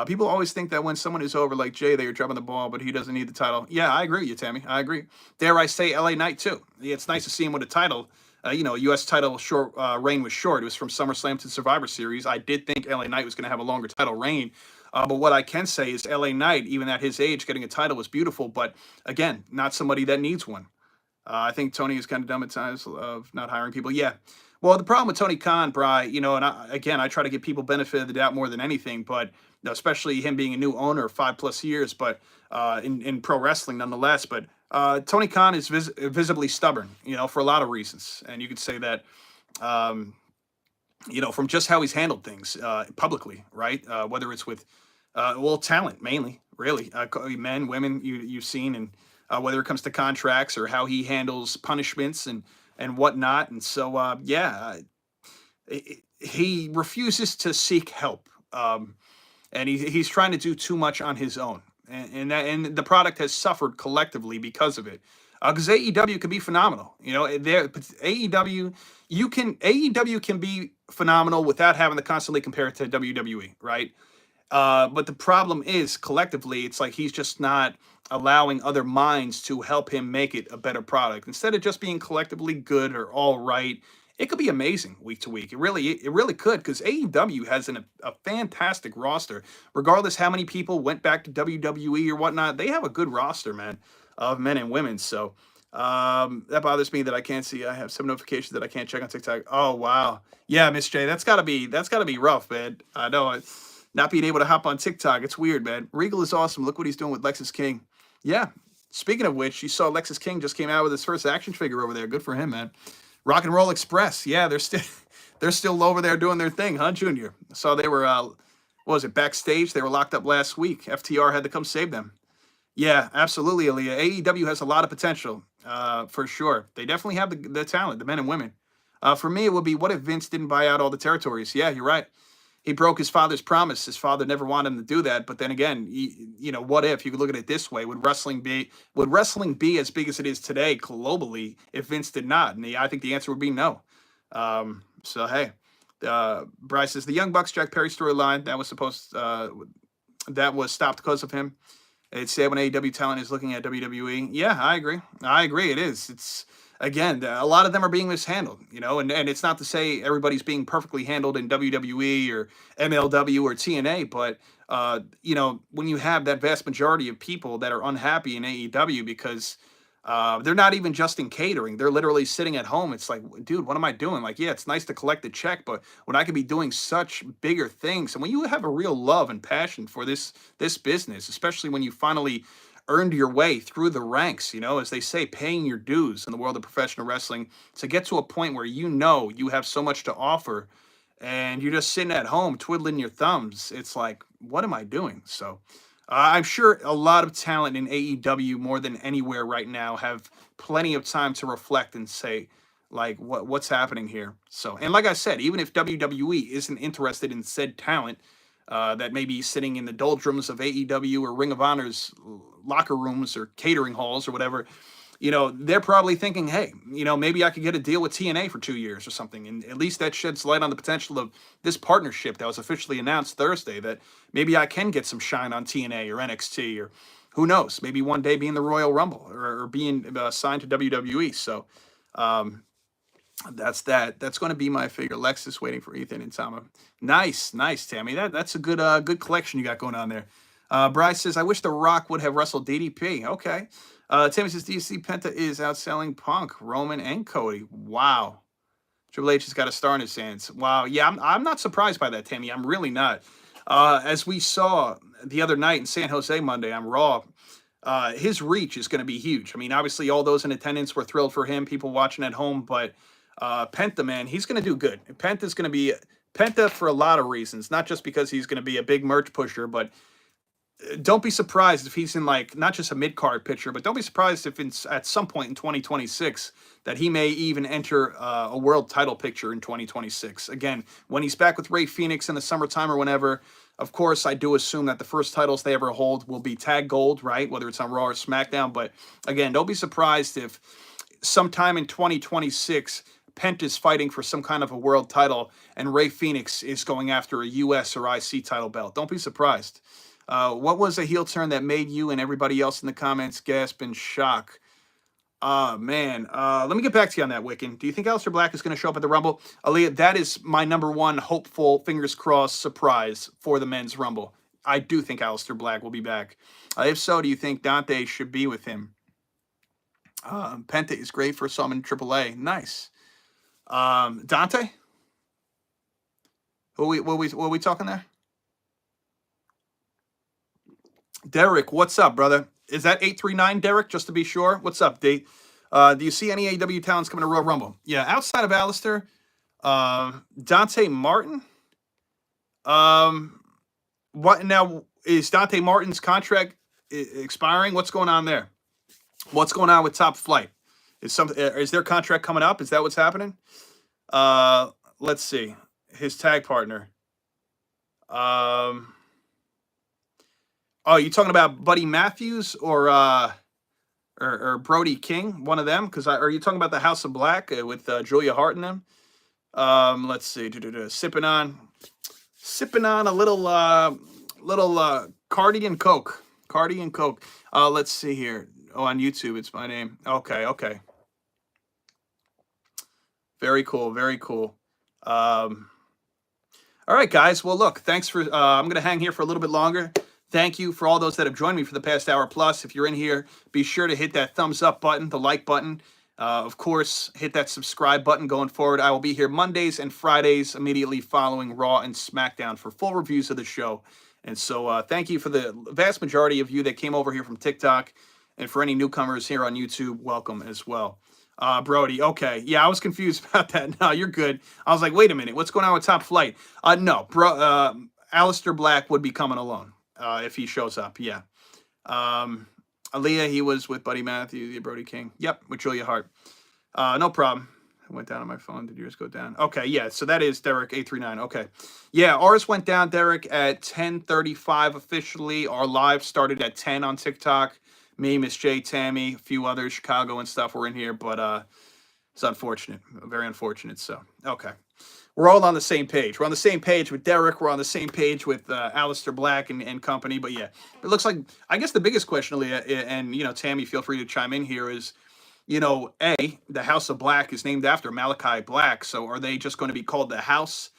People always think that when someone is over like Jay, they are dropping the ball, but he doesn't need the title. Yeah, I agree with you, Tammy. I agree. Dare I say, LA Knight too. Yeah, it's nice to see him with a title. U.S. title short reign was short. It was from SummerSlam to Survivor Series. I did think LA Knight was going to have a longer title reign. But what I can say is LA Knight, even at his age, getting a title was beautiful. But again, not somebody that needs one. I think Tony is kind of dumb at times of not hiring people. Yeah. Well, the problem with Tony Khan, Bry, and I try to give people benefit of the doubt more than anything, but especially him being a new owner of 5+ years, but in pro wrestling nonetheless. But Tony Khan is visibly stubborn, for a lot of reasons. And you could say that, from just how he's handled things publicly, right? Whether it's with, talent mainly, really, men, women, you've seen, and whether it comes to contracts or how he handles punishments and whatnot. And so, he refuses to seek help, and he's trying to do too much on his own, and the product has suffered collectively because of it. Because AEW can be phenomenal, there AEW AEW can be phenomenal without having to constantly compare it to WWE, right? But the problem is collectively, it's like he's just not allowing other minds to help him make it a better product. Instead of just being collectively good or all right, it could be amazing week to week. It really could, because AEW has a fantastic roster. Regardless how many people went back to WWE or whatnot, they have a good roster, man, of men and women. So that bothers me that I can't see. I have some notifications that I can't check on TikTok. Oh wow, yeah, Miss J, that's gotta be rough, man. I know it. Not being able to hop on TikTok, it's weird, man. Regal is awesome. Look what he's doing with Lexus King. Yeah. Speaking of which, you saw Lexus King just came out with his first action figure over there. Good for him, man. Rock and Roll Express. Yeah, they're still over there doing their thing, huh, Junior? So they were what was it, backstage? They were locked up last week. FTR had to come save them. Yeah, absolutely, Aaliyah. AEW has a lot of potential, for sure. They definitely have the talent, the men and women. For me, it would be, what if Vince didn't buy out all the territories? Yeah, you're right. He broke his father's promise. His father never wanted him to do that. But then again, what if? You could look at it this way: would wrestling be as big as it is today globally if Vince did not? And I think the answer would be no. So hey, Bryce says the Young Bucks Jack Perry storyline that was stopped because of him. It's sad when AEW talent is looking at WWE. Yeah, I agree. It is. It's, again, a lot of them are being mishandled, and it's not to say everybody's being perfectly handled in WWE or MLW or TNA, but, when you have that vast majority of people that are unhappy in AEW because they're not even just in catering, they're literally sitting at home. It's like, dude, what am I doing? Like, yeah, it's nice to collect the check, but when I could be doing such bigger things, and when you have a real love and passion for this business, especially when you finally earned your way through the ranks, as they say, paying your dues in the world of professional wrestling, to get to a point where you have so much to offer and you're just sitting at home twiddling your thumbs. It's like, what am I doing? So I'm sure a lot of talent in AEW more than anywhere right now have plenty of time to reflect and say, like, what's happening here. So, and like I said, even if WWE isn't interested in said talent, that may be sitting in the doldrums of AEW or Ring of Honor's locker rooms or catering halls or whatever, they're probably thinking, hey, maybe I could get a deal with TNA for 2 years or something. And at least that sheds light on the potential of this partnership that was officially announced Thursday, that maybe I can get some shine on TNA or NXT, or who knows, maybe one day be in the Royal Rumble or being signed to WWE. So that's that. That's going to be my figure. Lexus waiting for Ethan and Tama. Nice, Tammy. That's a good collection you got going on there. Bryce says, I wish The Rock would have wrestled DDP. Okay. Tammy says, DC Penta is outselling Punk, Roman, and Cody. Wow. Triple H has got a star in his hands. Wow. Yeah, I'm not surprised by that, Tammy. I'm really not. As we saw the other night in San Jose Monday on Raw, his reach is going to be huge. I mean, obviously, all those in attendance were thrilled for him, people watching at home, but Penta, man, he's going to do good. Penta's going to be Penta for a lot of reasons, not just because he's going to be a big merch pusher, but don't be surprised if he's in like not just a mid card picture, but don't be surprised if at some point in 2026 that he may even enter a world title picture in 2026. Again, when he's back with Rey Fenix in the summertime or whenever, of course, I do assume that the first titles they ever hold will be tag gold, right? Whether it's on Raw or SmackDown. But again, don't be surprised if sometime in 2026, Pent is fighting for some kind of a world title and Rey Fenix is going after a US or IC title belt. Don't be surprised. What was a heel turn that made you and everybody else in the comments gasp in shock? Man. Let me get back to you on that, Wiccan. Do you think Aleister Black is going to show up at the Rumble? Aaliyah, that is my number one hopeful, fingers crossed, surprise for the men's Rumble. I do think Aleister Black will be back. If so, do you think Dante should be with him? Penta is great for some in AAA. Nice. Dante? What are we talking there? Derek, what's up, brother? Is that 839, Derek, just to be sure? What's up, Date? Do you see any AEW talents coming to Royal Rumble? Yeah, outside of Aleister, Dante Martin. What now? Is Dante Martin's contract expiring? What's going on there? What's going on with Top Flight? Is their contract coming up? Is that what's happening? Let's see. His tag partner. Oh, you talking about Buddy Matthews or Brody King? One of them? Because are you talking about the House of Black with Julia Hart and them? Let's see. Sipping on a little Cardi and Coke. Cardi and Coke. Let's see here. Oh, on YouTube, it's my name. Okay. Very cool. Very cool. All right, guys. Well, look, thanks for. I'm gonna hang here for a little bit longer. Thank you for all those that have joined me for the past hour plus. If you're in here, be sure to hit that thumbs up button, the like button. Of course, hit that subscribe button going forward. I will be here Mondays and Fridays immediately following Raw and SmackDown for full reviews of the show. And so thank you for the vast majority of you that came over here from TikTok. And for any newcomers here on YouTube, welcome as well. Brody, okay. Yeah, I was confused about that. No, you're good. I was like, wait a minute. What's going on with Top Flight? No, Aleister Black would be coming alone. If he shows up, yeah. Aaliyah, he was with Buddy Matthews, Brody King. Yep, with Julia Hart. No problem. I went down on my phone. Did yours go down? Okay, yeah. So that is Derek 839. Okay, yeah. Ours went down, Derek, at 10:35 officially. Our live started at 10 on TikTok. Me, Miss J, Tammy, a few others, Chicago and stuff were in here, but it's unfortunate, very unfortunate. So okay. We're all on the same page. We're on the same page with Derek. We're on the same page with Aleister Black and company. But yeah, it looks like, I guess the biggest question, and, Tammy, feel free to chime in here, is, A, the House of Black is named after Malachi Black. So are they just going to be called the House?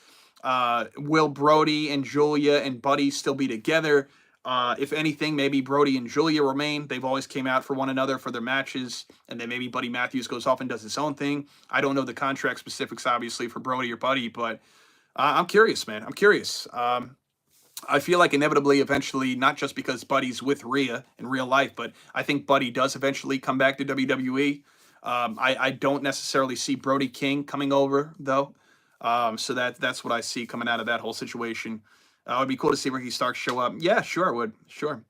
Will Brody and Julia and Buddy still be together? If anything, maybe Brody and Julia remain. They've always came out for one another for their matches, and then maybe Buddy Matthews goes off and does his own thing. I don't know the contract specifics, obviously, for Brody or Buddy, but I'm curious, man. I'm curious. I feel like inevitably, eventually, not just because Buddy's with Rhea in real life, but I think Buddy does eventually come back to WWE. I don't necessarily see Brody King coming over, though. So that's what I see coming out of that whole situation. It would be cool to see Ricky Starks show up. Yeah, sure, it would. Sure.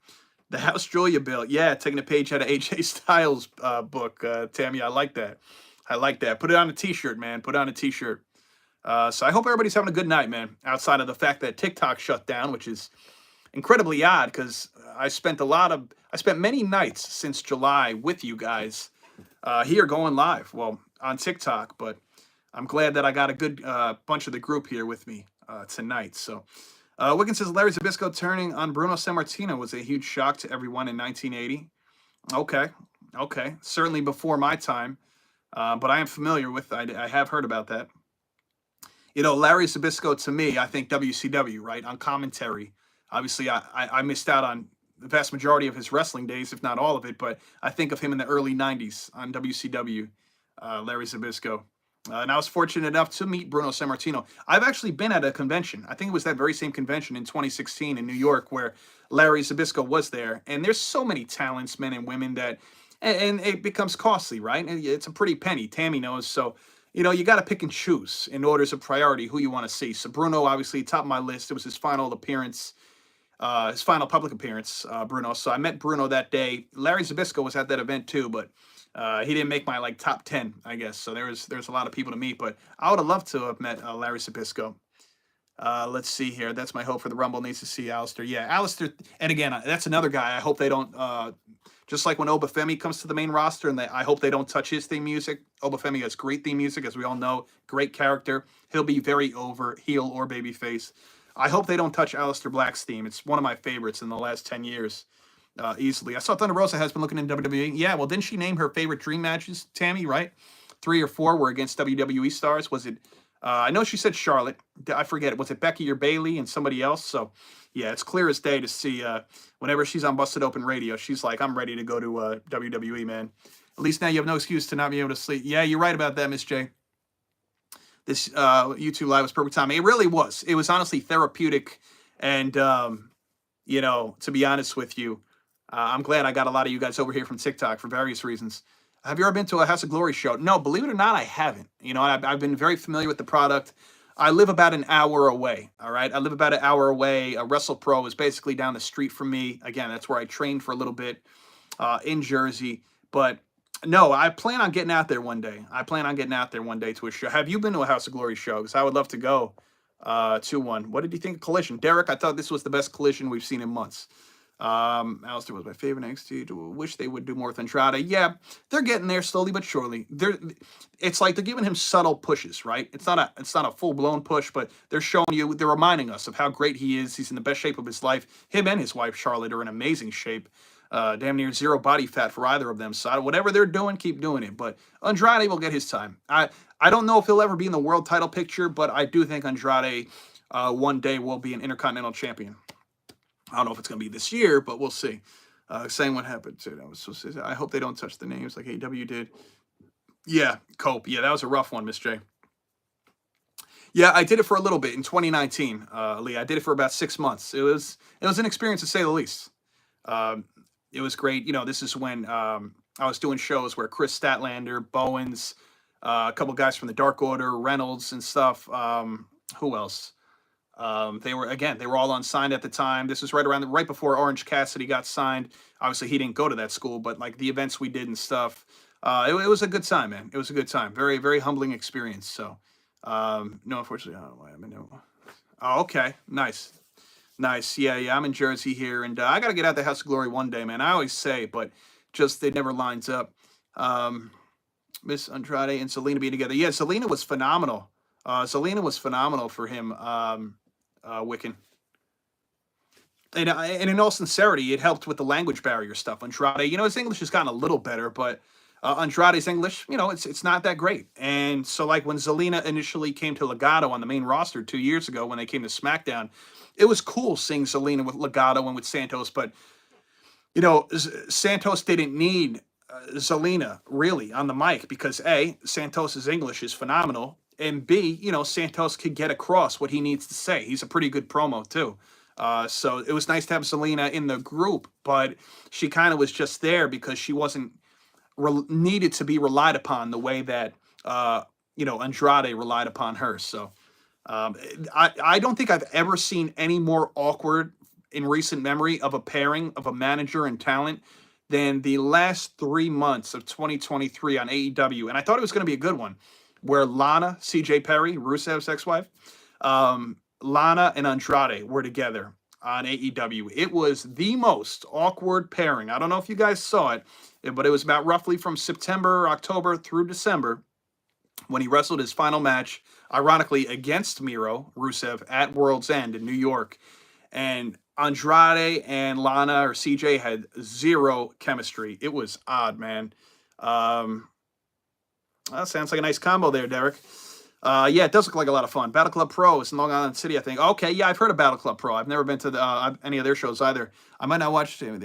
The House Julia built. Yeah, taking a page out of AJ Styles' book. Tammy, I like that. I like that. Put it on a T-shirt, man. Put it on a T-shirt. So I hope everybody's having a good night, man. Outside of the fact that TikTok shut down, which is incredibly odd because I spent many nights since July with you guys here going live. Well, on TikTok, but I'm glad that I got a good bunch of the group here with me tonight. So. Wiccan says Larry Zbyszko turning on Bruno Sammartino was a huge shock to everyone in 1980. Okay. Certainly before my time, but I am familiar with, I have heard about that. Larry Zbyszko, to me, I think WCW, right, on commentary. Obviously, I missed out on the vast majority of his wrestling days, if not all of it, but I think of him in the early 90s on WCW, Larry Zbyszko. And I was fortunate enough to meet Bruno Sammartino. I've actually been at a convention. I think it was that very same convention in 2016 in New York where Larry Zbyszko was there. And there's so many talents, men and women, that, and it becomes costly, right? And it's a pretty penny. Tammy knows. So, you got to pick and choose in orders of priority who you want to see. So Bruno, obviously, top of my list. It was his final appearance, his final public appearance, Bruno. So I met Bruno that day. Larry Zbyszko was at that event too, but he didn't make my top 10, I guess. So there's a lot of people to meet, but I would have loved to have met Larry Zbyszko. Let's see here. That's my hope for the Rumble. Needs to see Alistair. Yeah, Alistair. And again, that's another guy. I hope they don't. Just like when Obafemi comes to the main roster, and I hope they don't touch his theme music. Obafemi has great theme music, as we all know. Great character. He'll be very over, heel or babyface. I hope they don't touch Alistair Black's theme. It's one of my favorites in the last 10 years. Easily. I saw Thunder Rosa has been looking in WWE. Yeah, well, didn't she name her favorite dream matches, Tammy, right? 3 or 4 were against WWE stars. Was it, I know she said Charlotte. I forget. Was it Becky or Bayley and somebody else? So, yeah, it's clear as day to see whenever she's on Busted Open Radio, she's like, I'm ready to go to WWE, man. At least now you have no excuse to not be able to sleep. Yeah, you're right about that, Miss J. This YouTube Live was perfect timing. It really was. It was honestly therapeutic. And, to be honest with you, I'm glad I got a lot of you guys over here from TikTok for various reasons. Have you ever been to a House of Glory show? No, believe it or not, I haven't. I've been very familiar with the product. I live about an hour away, all right? I live about an hour away. WrestlePro is basically down the street from me. Again, that's where I trained for a little bit in Jersey. But no, I plan on getting out there one day. To a show. Have you been to a House of Glory show? Because I would love to go to one. What did you think of Collision? Derek, I thought this was the best Collision we've seen in months. Alistair was my favorite NXT. Wish they would do more with Andrade. Yeah, they're getting there slowly but surely. It's like they're giving him subtle pushes, right? It's not a full blown push, but they're reminding us of how great he is. He's in the best shape of his life. Him and his wife Charlotte are in amazing shape. Damn near zero body fat for either of them. So whatever they're doing, keep doing it. But Andrade will get his time. I don't know if he'll ever be in the world title picture, but I do think Andrade one day will be an Intercontinental Champion. I don't know if it's going to be this year, but we'll see. Saying what happened to that. I hope they don't touch the names like AEW did. Yeah, Cope. Yeah, that was a rough one, Miss J. Yeah, I did it for a little bit in 2019, Lee. I did it for about 6 months. It was an experience to say the least. It was great. This is when I was doing shows where Chris Statlander, Bowens, a couple guys from the Dark Order, Reynolds and stuff. Who else? They were all unsigned at the time. This was right before Orange Cassidy got signed. Obviously, he didn't go to that school, but like the events we did and stuff, it was a good time, man. It was a good time. Very, very humbling experience. So, no, unfortunately, oh, okay, nice. Yeah, I'm in Jersey here, and I got to get out the House of Glory one day, man. I always say, but just it never lines up. Miss Andrade and Selena being together. Yeah, Selena was phenomenal. Selena was phenomenal for him. Wiccan. And in all sincerity, it helped with the language barrier stuff. Andrade, his English has gotten a little better, but Andrade's English, it's not that great. And so, like when Zelina initially came to Legado on the main roster 2 years ago when they came to SmackDown, it was cool seeing Zelina with Legado and with Santos. But Santos didn't need Zelina really on the mic because A, Santos's English is phenomenal. And B, Santos could get across what he needs to say. He's a pretty good promo, too. So it was nice to have Zelina in the group, but she kind of was just there because she wasn't needed to be relied upon the way that, Andrade relied upon her. So I don't think I've ever seen any more awkward in recent memory of a pairing of a manager and talent than the last 3 months of 2023 on AEW. And I thought it was going to be a good one. Where Lana, CJ Perry, Rusev's ex-wife, Lana and Andrade were together on AEW. It was the most awkward pairing. I don't know if you guys saw it, but it was about roughly from September, October through December when he wrestled his final match, ironically, against Miro, Rusev, at World's End in New York. And Andrade and Lana or CJ had zero chemistry. It was odd, man. That sounds like a nice combo there, Derek. Yeah, it does look like a lot of fun. Battle Club Pro is in Long Island City, I think. Okay, yeah, I've heard of Battle Club Pro. I've never been to any of their shows either. I might not watch it.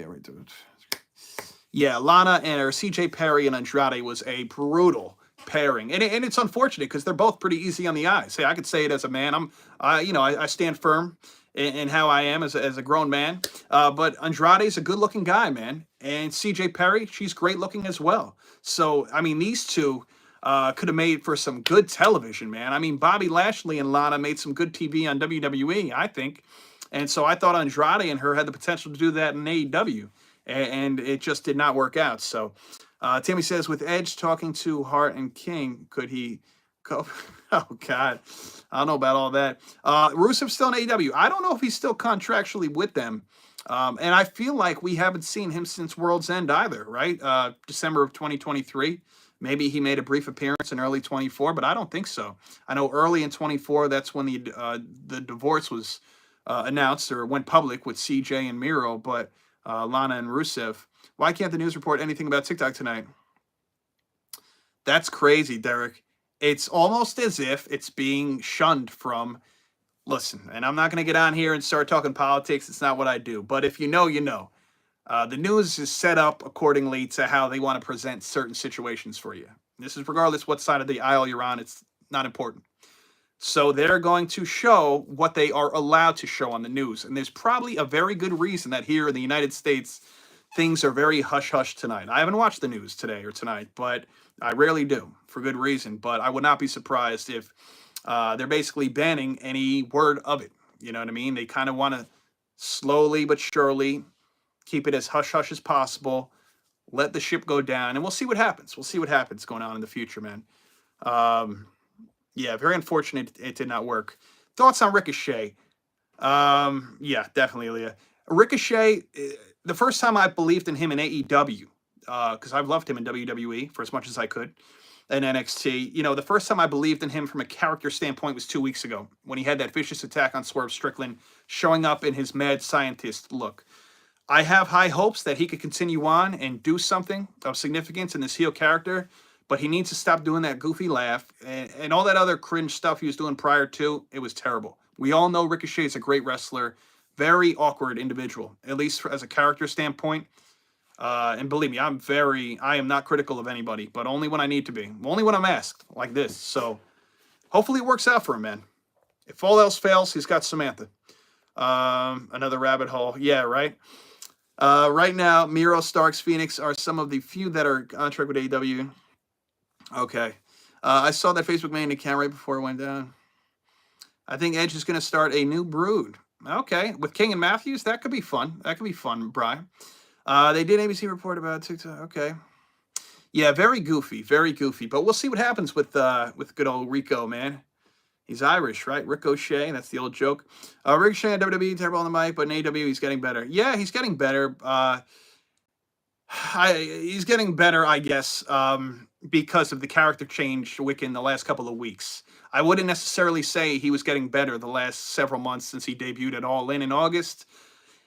Yeah, Lana or CJ Perry and Andrade was a brutal pairing, and it's unfortunate because they're both pretty easy on the eyes. Hey, I could say it as a man. I stand firm in how I am as a grown man. But Andrade's a good-looking guy, man, and CJ Perry, she's great-looking as well. So I mean, these two could have made for some good television, man. I mean, Bobby Lashley and Lana made some good TV on WWE, I think. And so I thought Andrade and her had the potential to do that in AEW, and it just did not work out. So Tammy says, with Edge talking to Hart and King, could he go? Oh, God. I don't know about all that. Rusev's still in AEW. I don't know if he's still contractually with them. And I feel like we haven't seen him since World's End either, right? December of 2023. Maybe he made a brief appearance in early 24, but I don't think so. I know early in 24, that's when the divorce was announced or went public with CJ and Miro, but Lana and Rusev. Why can't the news report anything about TikTok tonight? That's crazy, Derek. It's almost as if it's being shunned from. Listen, and I'm not going to get on here and start talking politics. It's not what I do. But if you know, you know. The news is set up accordingly to how they want to present certain situations for you. This is regardless what side of the aisle you're on. It's not important. So they're going to show what they are allowed to show on the news. And there's probably a very good reason that here in the United States, things are very hush-hush tonight. I haven't watched the news today or tonight, but I rarely do for good reason. But I would not be surprised if they're basically banning any word of it. You know what I mean? They kind of want to slowly but surely keep it as hush-hush as possible, let the ship go down, and we'll see what happens. We'll see what happens going on in the future, man. Yeah, very unfortunate it did not work. Thoughts on Ricochet? Yeah, definitely, Leah. Ricochet, the first time I believed in him in AEW, because I've loved him in WWE for as much as I could, and NXT, you know, the first time I believed in him from a character standpoint was 2 weeks ago, when he had that vicious attack on Swerve Strickland, showing up in his mad scientist look. I have high hopes that he could continue on and do something of significance in this heel character, but he needs to stop doing that goofy laugh and all that other cringe stuff he was doing prior to. It was terrible. We all know Ricochet is a great wrestler, very awkward individual, at least as a character standpoint. And believe me, I am not critical of anybody, but only when I need to be, only when I'm asked like this. So hopefully it works out for him, man. If all else fails, he's got Samantha. Another rabbit hole. Yeah, right. Right now, Miro, Starks, Phoenix are some of the few that are on track with AEW. Okay. I saw that Facebook main account right before it went down. I think Edge is going to start a new brood. Okay. With King and Matthews, that could be fun. That could be fun, Brian. They did ABC report about TikTok. Okay. Yeah, very goofy. Very goofy. But we'll see what happens with good old Rico, man. He's Irish, right? Ricochet, that's the old joke. Ricochet on WWE, terrible on the mic, but in AEW, he's getting better. Yeah, he's getting better. He's getting better, I guess, because of the character change within the last couple of weeks. I wouldn't necessarily say he was getting better the last several months since he debuted at All In August.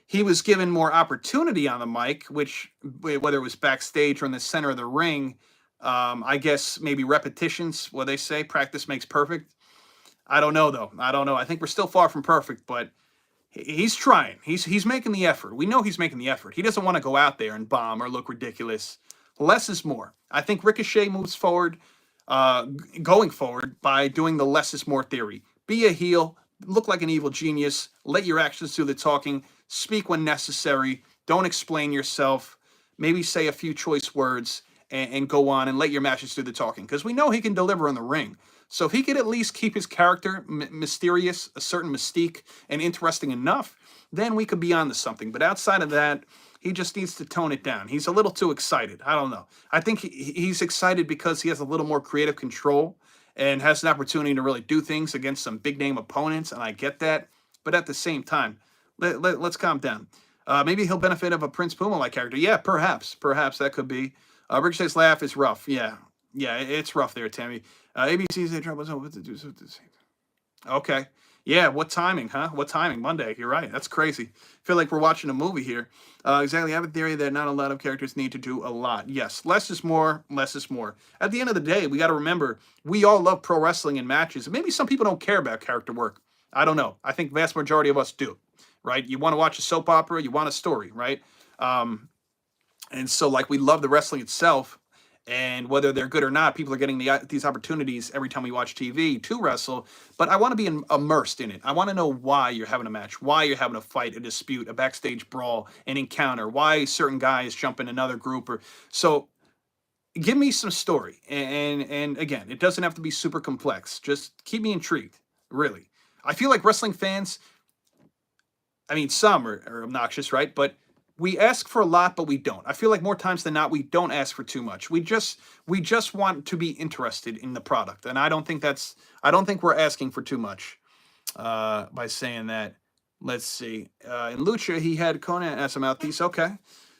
He was given more opportunity on the mic, which, whether it was backstage or in the center of the ring, I guess maybe repetitions, what they say, practice makes perfect. I don't know, though. I don't know. I think we're still far from perfect, but he's trying. He's making the effort. We know he's making the effort. He doesn't want to go out there and bomb or look ridiculous. Less is more. I think Ricochet moves forward, going forward, by doing the less is more theory. Be a heel, look like an evil genius, let your actions do the talking, speak when necessary, don't explain yourself, maybe say a few choice words, and go on and let your matches do the talking. Because we know he can deliver in the ring. So if he could at least keep his character mysterious, a certain mystique, and interesting enough, then we could be on to something. But outside of that, he just needs to tone it down. He's a little too excited. I don't know. I think he's excited because he has a little more creative control and has an opportunity to really do things against some big-name opponents, and I get that. But at the same time, let's calm down. Maybe he'll benefit of a Prince Puma-like character. Yeah, perhaps. Perhaps that could be. Ricochet's laugh is rough. Yeah, it's rough there, Tammy. ABC's they trouble what to do. Okay. Yeah, what timing, huh? What timing? Monday. You're right. That's crazy. Feel like we're watching a movie here. Exactly. I have a theory that not a lot of characters need to do a lot. Yes, less is more, less is more. At the end of the day, we got to remember, we all love pro wrestling and matches. Maybe some people don't care about character work. I don't know. I think vast majority of us do, right? You want to watch a soap opera, you want a story, right? And so, like, we love the wrestling itself, And whether they're good or not, people are getting these opportunities every time we watch TV to wrestle. But I want to be immersed in it. I want to know why you're having a match, why you're having a fight, a dispute, a backstage brawl, an encounter, why certain guys jump in another group. Or so give me some story. And again, it doesn't have to be super complex. Just keep me intrigued. Really, I feel like wrestling fans. I mean, some are obnoxious, right? But we ask for a lot, but we don't. I feel like more times than not, we don't ask for too much. We just want to be interested in the product, and I don't think we're asking for too much by saying that. Let's see. In Lucha, he had Conan as a mouthpiece. Okay.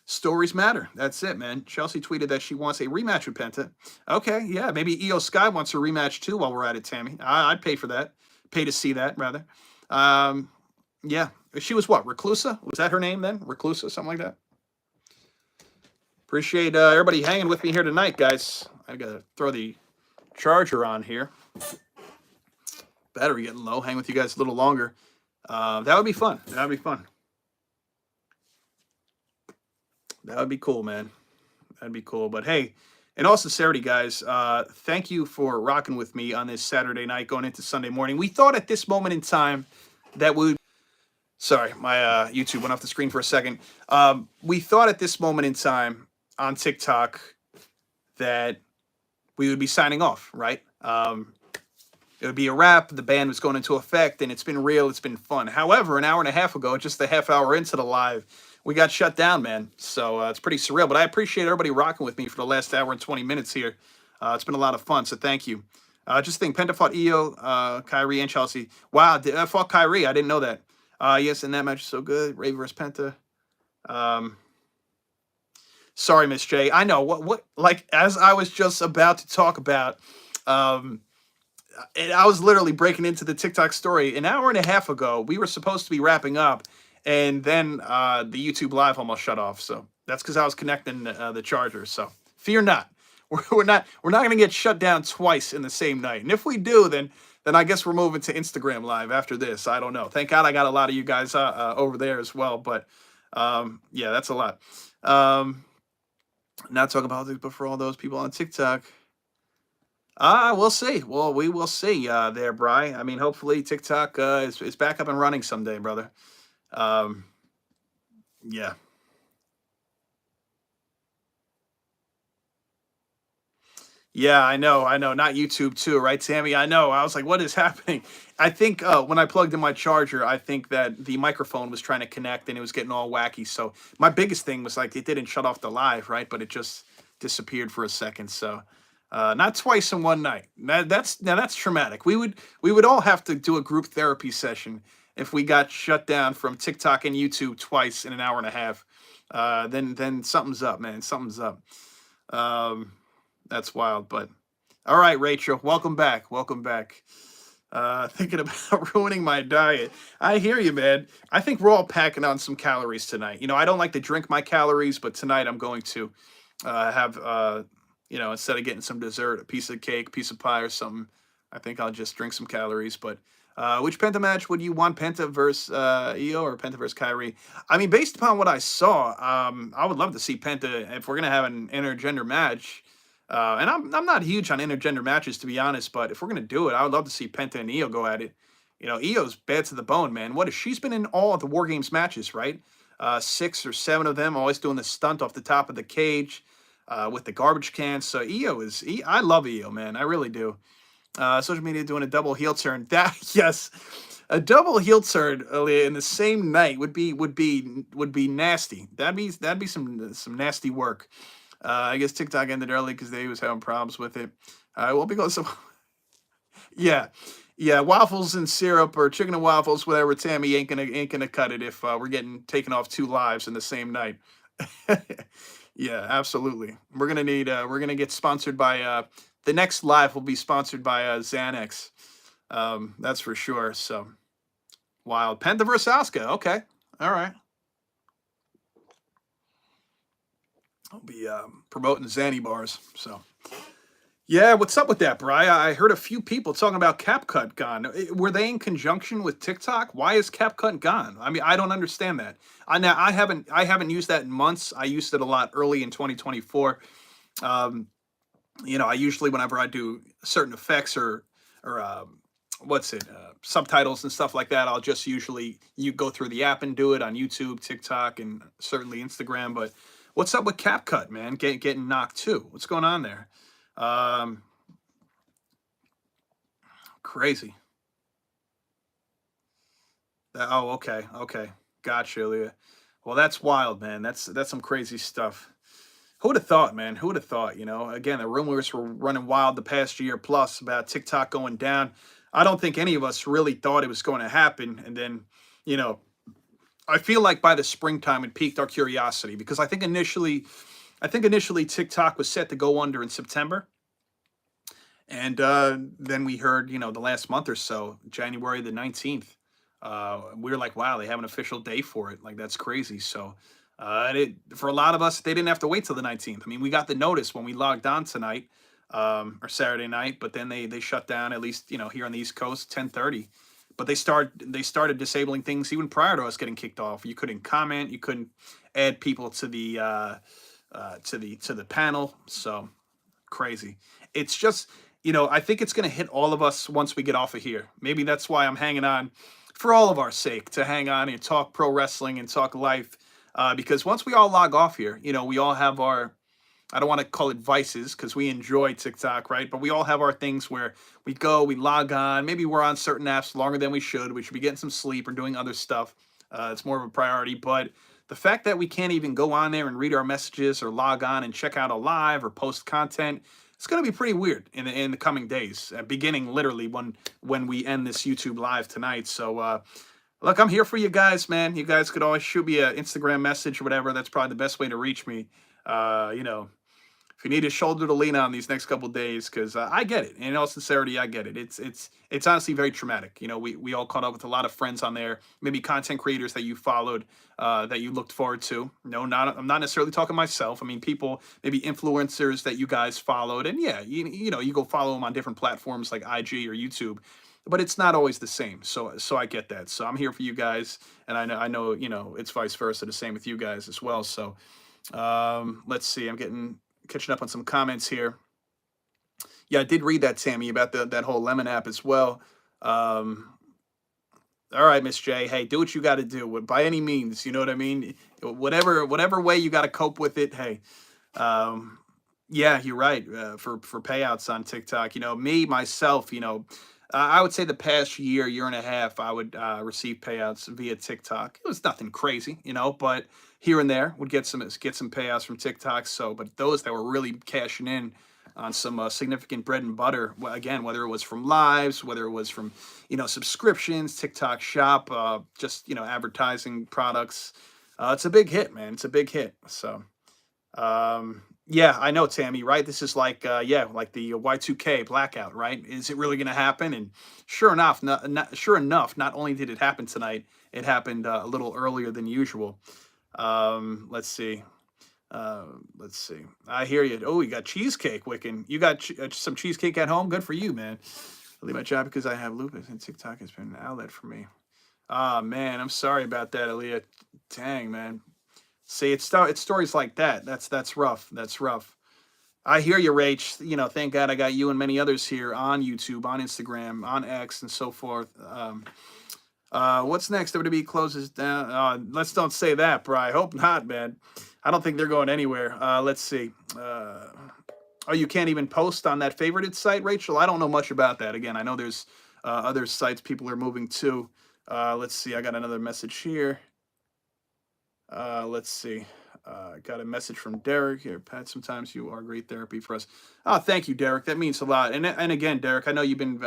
Stories matter. That's it, man. Chelsea tweeted that she wants a rematch with Penta. Okay, yeah, maybe Io Sky wants a rematch too while we're at it, Tammy. I'd pay for that. Pay to see that, rather. Um, yeah. She was what? Reclusa? Was that her name then? Reclusa, something like that? Appreciate everybody hanging with me here tonight, guys. I gotta throw the charger on here. Battery getting low. Hang with you guys a little longer. That would be fun. That would be fun. That would be cool, man. That'd be cool. But hey, in all sincerity, guys, thank you for rocking with me on this Saturday night going into Sunday morning. We thought at this moment in time that we would. Sorry, my YouTube went off the screen for a second. We thought at this moment in time on TikTok that we would be signing off, right? It would be a wrap. The ban was going into effect, and it's been real. It's been fun. However, an hour and a half ago, just a half hour into the live, we got shut down, man. So it's pretty surreal. But I appreciate everybody rocking with me for the last hour and 20 minutes here. It's been a lot of fun, so thank you. Just think, Penta fought Io, Kyrie, and Chelsea. Wow, I fought Kyrie. I didn't know that. Yes, and that match is so good. Ray versus Penta. Sorry, Miss J. I know what like as I was just about to talk about, and I was literally breaking into the TikTok story an hour and a half ago. We were supposed to be wrapping up, and then the YouTube live almost shut off. So that's because I was connecting the charger. So fear not, we're not going to get shut down twice in the same night. And if we do, then I guess we're moving to Instagram live after this. I don't know. Thank God I got a lot of you guys over there as well. But yeah, that's a lot. Not talking politics, but for all those people on TikTok. We'll see. Well, we will see there, Bri. I mean, hopefully TikTok is back up and running someday, brother. Yeah. Yeah, I know. Not YouTube too, right, Sammy? I know. I was like, what is happening? I think when I plugged in my charger, I think that the microphone was trying to connect and it was getting all wacky. So my biggest thing was like it didn't shut off the live, right? But it just disappeared for a second. So not twice in one night. That's traumatic. We would all have to do a group therapy session if we got shut down from TikTok and YouTube twice in an hour and a half. Then something's up, man. Something's up. That's wild, but all right, Rachel, welcome back. Welcome back. Thinking about ruining my diet. I hear you, man. I think we're all packing on some calories tonight. You know, I don't like to drink my calories, but tonight I'm going to have, instead of getting some dessert, a piece of cake, piece of pie or something, I think I'll just drink some calories. But which Penta match would you want, Penta versus Io or Penta versus Kyrie? I mean, based upon what I saw, I would love to see Penta if we're going to have an intergender match. And I'm not huge on intergender matches, to be honest, but if we're going to do it, I would love to see Penta and Io go at it. You know, Io's bad to the bone, man. She's been in all of the War Games matches, right? 6 or 7 of them, always doing the stunt off the top of the cage with the garbage cans. So I love Io, man. I really do. Social media doing a double heel turn. Yes, a double heel turn in the same night would be nasty. That'd be some nasty work. I guess TikTok ended early because they was having problems with it. Well, because of yeah, waffles and syrup or chicken and waffles, whatever. Tammy ain't gonna cut it if we're getting taken off 2 lives in the same night. Yeah, absolutely. We're gonna get sponsored by the next live will be sponsored by Xanax. That's for sure. So wild. Penta versus Asuka. Okay, all right. I'll be promoting Zanny bars. So, yeah, what's up with that, Bri? I heard a few people talking about CapCut gone. Were they in conjunction with TikTok? Why is CapCut gone? I mean, I don't understand that. I haven't used that in months. I used it a lot early in 2024. You know, I usually, whenever I do certain effects or what's it, subtitles and stuff like that, I'll just usually you go through the app and do it on YouTube, TikTok, and certainly Instagram. But what's up with CapCut, man? Getting knocked too. What's going on there? Um, Crazy. Oh, okay, okay, gotcha, Leah. Well, that's wild, man. That's some crazy stuff. Who would have thought, man? Who would have thought? You know, again, the rumors were running wild the past year plus about TikTok going down. I don't think any of us really thought it was going to happen. And then, you know, I feel like by the springtime it piqued our curiosity because I think initially TikTok was set to go under in September, and then we heard, you know, the last month or so, January the 19th. We were like, wow, they have an official day for it. Like, that's crazy. So, for a lot of us, they didn't have to wait till the 19th. I mean, we got the notice when we logged on tonight, or Saturday night, but then they shut down, at least, you know, here on the East Coast, 10:30. But they started disabling things even prior to us getting kicked off. You couldn't comment, you couldn't add people to the panel. So crazy. It's just, you know, I think it's going to hit all of us once we get off of here. Maybe that's why I'm hanging on for all of our sake to hang on and talk pro wrestling and talk life. Because once we all log off here, you know, we all have our, I don't want to call it vices because we enjoy TikTok, right? But we all have our things where we go, we log on. Maybe we're on certain apps longer than we should. We should be getting some sleep or doing other stuff. It's more of a priority. But the fact that we can't even go on there and read our messages or log on and check out a live or post content, it's going to be pretty weird in the coming days, beginning literally when we end this YouTube live tonight. So, look, I'm here for you guys, man. You guys could always shoot me an Instagram message or whatever. That's probably the best way to reach me. You know, if you need a shoulder to lean on these next couple of days, because I get it. In all sincerity, I get it. It's honestly very traumatic. You know, we all caught up with a lot of friends on there, maybe content creators that you followed, that you looked forward to. No, not I'm not necessarily talking myself. I mean, people, maybe influencers that you guys followed, and yeah, you know, you go follow them on different platforms like IG or YouTube, but it's not always the same. So I get that. So I'm here for you guys, and I know you know it's vice versa, the same with you guys as well. So let's see. I'm getting catching up on some comments here. Yeah, I did read that, Sammy, about that whole Lemon app as well. Um, all right, Miss J. Hey, do what you got to do by any means. You know what I mean? Whatever way you got to cope with it. Hey, um, yeah, you're right. For payouts on TikTok, you know, me myself, you know, I would say the past year and a half, I would receive payouts via TikTok. It was nothing crazy, you know, but here and there would get some payouts from TikTok. So, but those that were really cashing in on some significant bread and butter, again, whether it was from lives, whether it was from, you know, subscriptions, TikTok Shop, just, you know, advertising products. It's a big hit, man. It's a big hit. So. Yeah, I know, Tammy, right? This is like, yeah, like the Y2K blackout, right? Is it really going to happen? And sure enough, not only did it happen tonight, it happened a little earlier than usual. Let's see. Uh, let's see. I hear you. Oh, you got cheesecake, Wiccan. You got some cheesecake at home? Good for you, man. I leave my job because I have lupus, and TikTok has been an outlet for me. Ah, man, I'm sorry about that, Aaliyah. Dang, man. See, it's stories like that. That's rough. That's rough. I hear you, Rach. You know, thank God I got you and many others here on YouTube, on Instagram, on X, and so forth. What's next? WWE closes down. Let's don't say that, bro. I hope not, man. I don't think they're going anywhere. Let's see. Oh, you can't even post on that favorited site, Rachel? I don't know much about that. Again, I know there's other sites people are moving to. Let's see. I got another message here. Let's see. Got a message from Derek here. Pat, sometimes you are great therapy for us. Oh, thank you, Derek. That means a lot. And again, Derek, I know you've been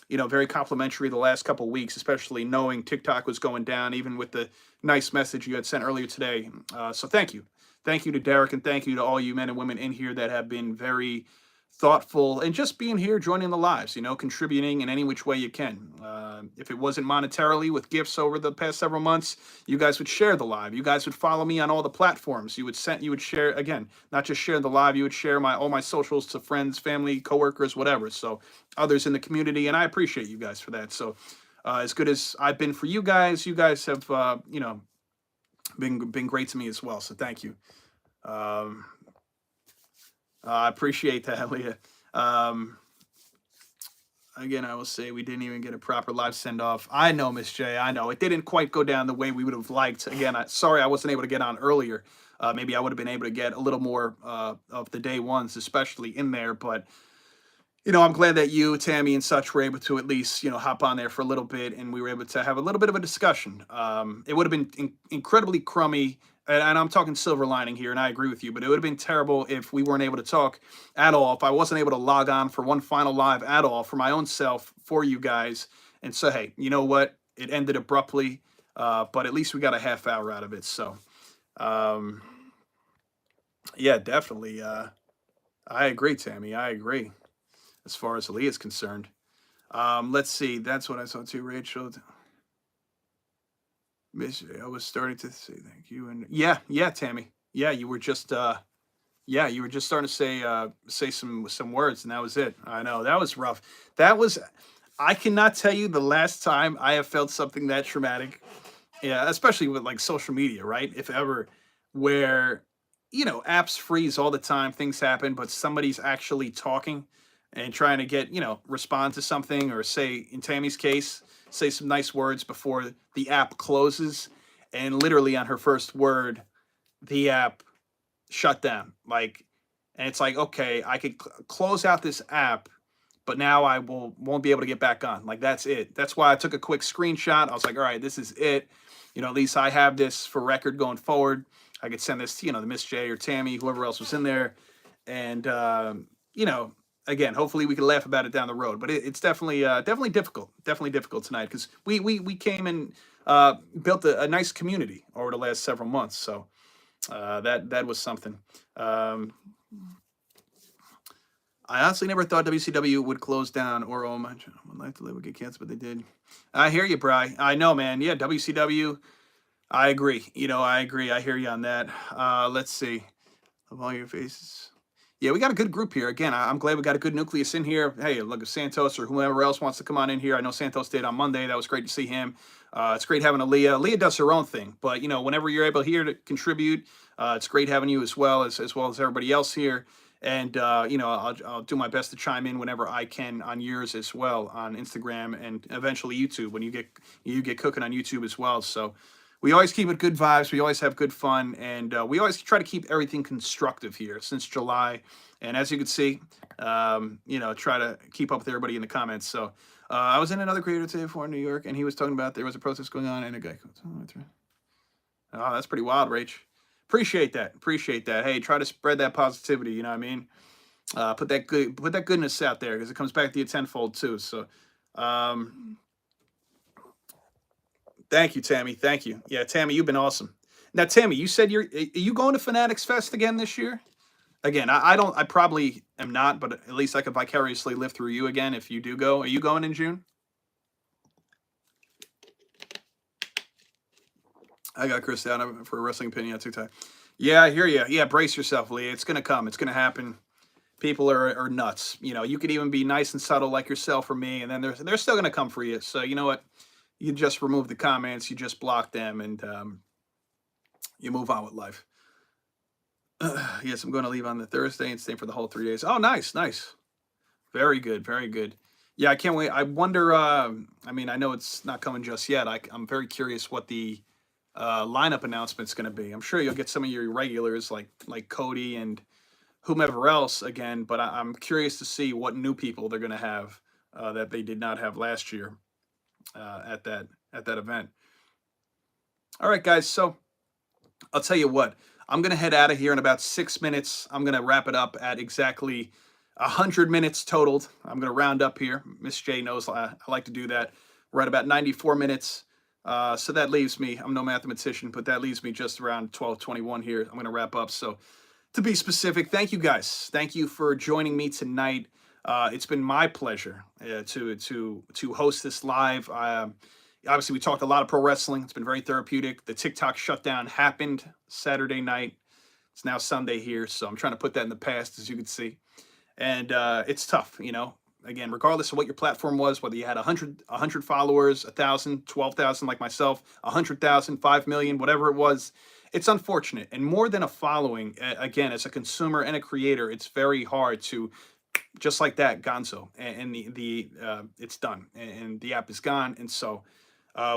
you know, very complimentary the last couple of weeks, especially knowing TikTok was going down, even with the nice message you had sent earlier today. So thank you. Thank you to Derek, and thank you to all you men and women in here that have been very thoughtful and just being here, joining the lives, you know, contributing in any which way you can. If it wasn't monetarily with gifts over the past several months, you guys would share the live. You guys would follow me on all the platforms. You would share, again, not just share the live. You would share all my socials to friends, family, coworkers, whatever. So others in the community, and I appreciate you guys for that. So as good as I've been for you guys have you know, been great to me as well. So thank you. Um, I appreciate that, Leah. Um, Again, I will say we didn't even get a proper live send off. I know, Miss J. I know it didn't quite go down the way we would have liked. Again, sorry I wasn't able to get on earlier. Maybe I would have been able to get a little more of the day ones, especially in there. But I'm glad that you, Tammy, and such were able to at least hop on there for a little bit, and we were able to have a little bit of a discussion. It would have been incredibly crummy. And I'm talking silver lining here, and I agree with you, but it would have been terrible if we weren't able to talk at all, if I wasn't able to log on for one final live at all for my own self, for you guys, and say, hey, you know what? It ended abruptly, but at least we got a half hour out of it. So, um, yeah, definitely. I agree, Tammy. I agree as far as Lee is concerned. Let's see. That's what I saw too, Rachel. Miss, I was starting to say thank you, and yeah, Tammy. Yeah, you were just you were just starting to say some words, and that was it. I know that was rough. That was. I cannot tell you the last time I have felt something that traumatic. Yeah, especially with like social media, right? If ever, where apps freeze all the time, things happen, but somebody's actually talking and trying to get respond to something, or say in Tammy's case, say some nice words before the app closes, and literally on her first word, the app shut down. Like, and it's like, okay, I could close out this app, but now I won't be able to get back on. Like, that's it. That's why I took a quick screenshot. I was like, all right, this is it. At least I have this for record going forward. I could send this to the Miss J or Tammy, whoever else was in there, and again, hopefully we can laugh about it down the road. But it's definitely difficult tonight, because we came and built a nice community over the last several months. So that was something. I honestly never thought WCW would close down, or oh my, would like to live would get canceled, but they did. I hear you, Bry. I know, man. Yeah, WCW. I agree. I agree. I hear you on that. Let's see. Of all your faces. Yeah, we got a good group here. Again, I'm glad we got a good nucleus in here. Hey, look, if Santos or whoever else wants to come on in here. I know Santos did on Monday. That was great to see him. It's great having Aaliyah. Aaliyah does her own thing, but whenever you're able here to contribute, it's great having you as well as everybody else here. And I'll do my best to chime in whenever I can on yours as well, on Instagram and eventually YouTube, when you get cooking on YouTube as well. So we always keep it good vibes. We always have good fun, and we always try to keep everything constructive here since July. And as you can see, try to keep up with everybody in the comments. So I was in another creator today for New York, and he was talking about there was a protest going on, and a guy goes, oh, that's pretty wild, Rach. Appreciate that. Appreciate that. Hey, try to spread that positivity. You know what I mean? Put that goodness out there, because it comes back to you tenfold too. So, thank you, Tammy. Thank you. Yeah, Tammy, you've been awesome. Now, Tammy, you said are you going to Fanatics Fest again this year? Again, I probably am not, but at least I could vicariously live through you again if you do go. Are you going in June? I got Chris down for a wrestling opinion on TikTok. Yeah, I hear you. Yeah, brace yourself, Lee. It's gonna come. It's gonna happen. People are nuts. You could even be nice and subtle like yourself or me, and then they're still gonna come for you. So you know what? You just remove the comments. You just block them, and you move on with life. Yes, I'm going to leave on the Thursday and stay for the whole 3 days. Oh, nice, nice. Very good, very good. Yeah, I can't wait. I wonder. I mean, I know it's not coming just yet. I'm very curious what the lineup announcement's going to be. I'm sure you'll get some of your regulars like Cody and whomever else again. But I'm curious to see what new people they're going to have that they did not have last year at that event. All right, guys. So I'll tell you what. I'm going to head out of here in about 6 minutes. I'm going to wrap it up at exactly 100 minutes totaled. I'm going to round up here. Miss J knows I like to do that. We're at about 94 minutes. So that leaves me, I'm no mathematician, but that leaves me just around 12:21 here. I'm going to wrap up. So to be specific, thank you guys. Thank you for joining me tonight. It's been my pleasure to host this live. Obviously, we talked a lot of pro wrestling. It's been very therapeutic. The TikTok shutdown happened Saturday night. It's now Sunday here, so I'm trying to put that in the past, as you can see. And it's tough, Again, regardless of what your platform was, whether you had 100 followers, 1,000, 12,000 like myself, 100,000, 5 million, whatever it was, it's unfortunate. And more than a following, again, as a consumer and a creator, it's very hard to, just like that, Gonzo, and it's done, and the app is gone. And so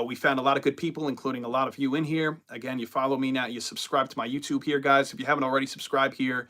we found a lot of good people, including a lot of you in here. Again, you follow me now, you subscribe to my YouTube here, guys. If you haven't already subscribed here,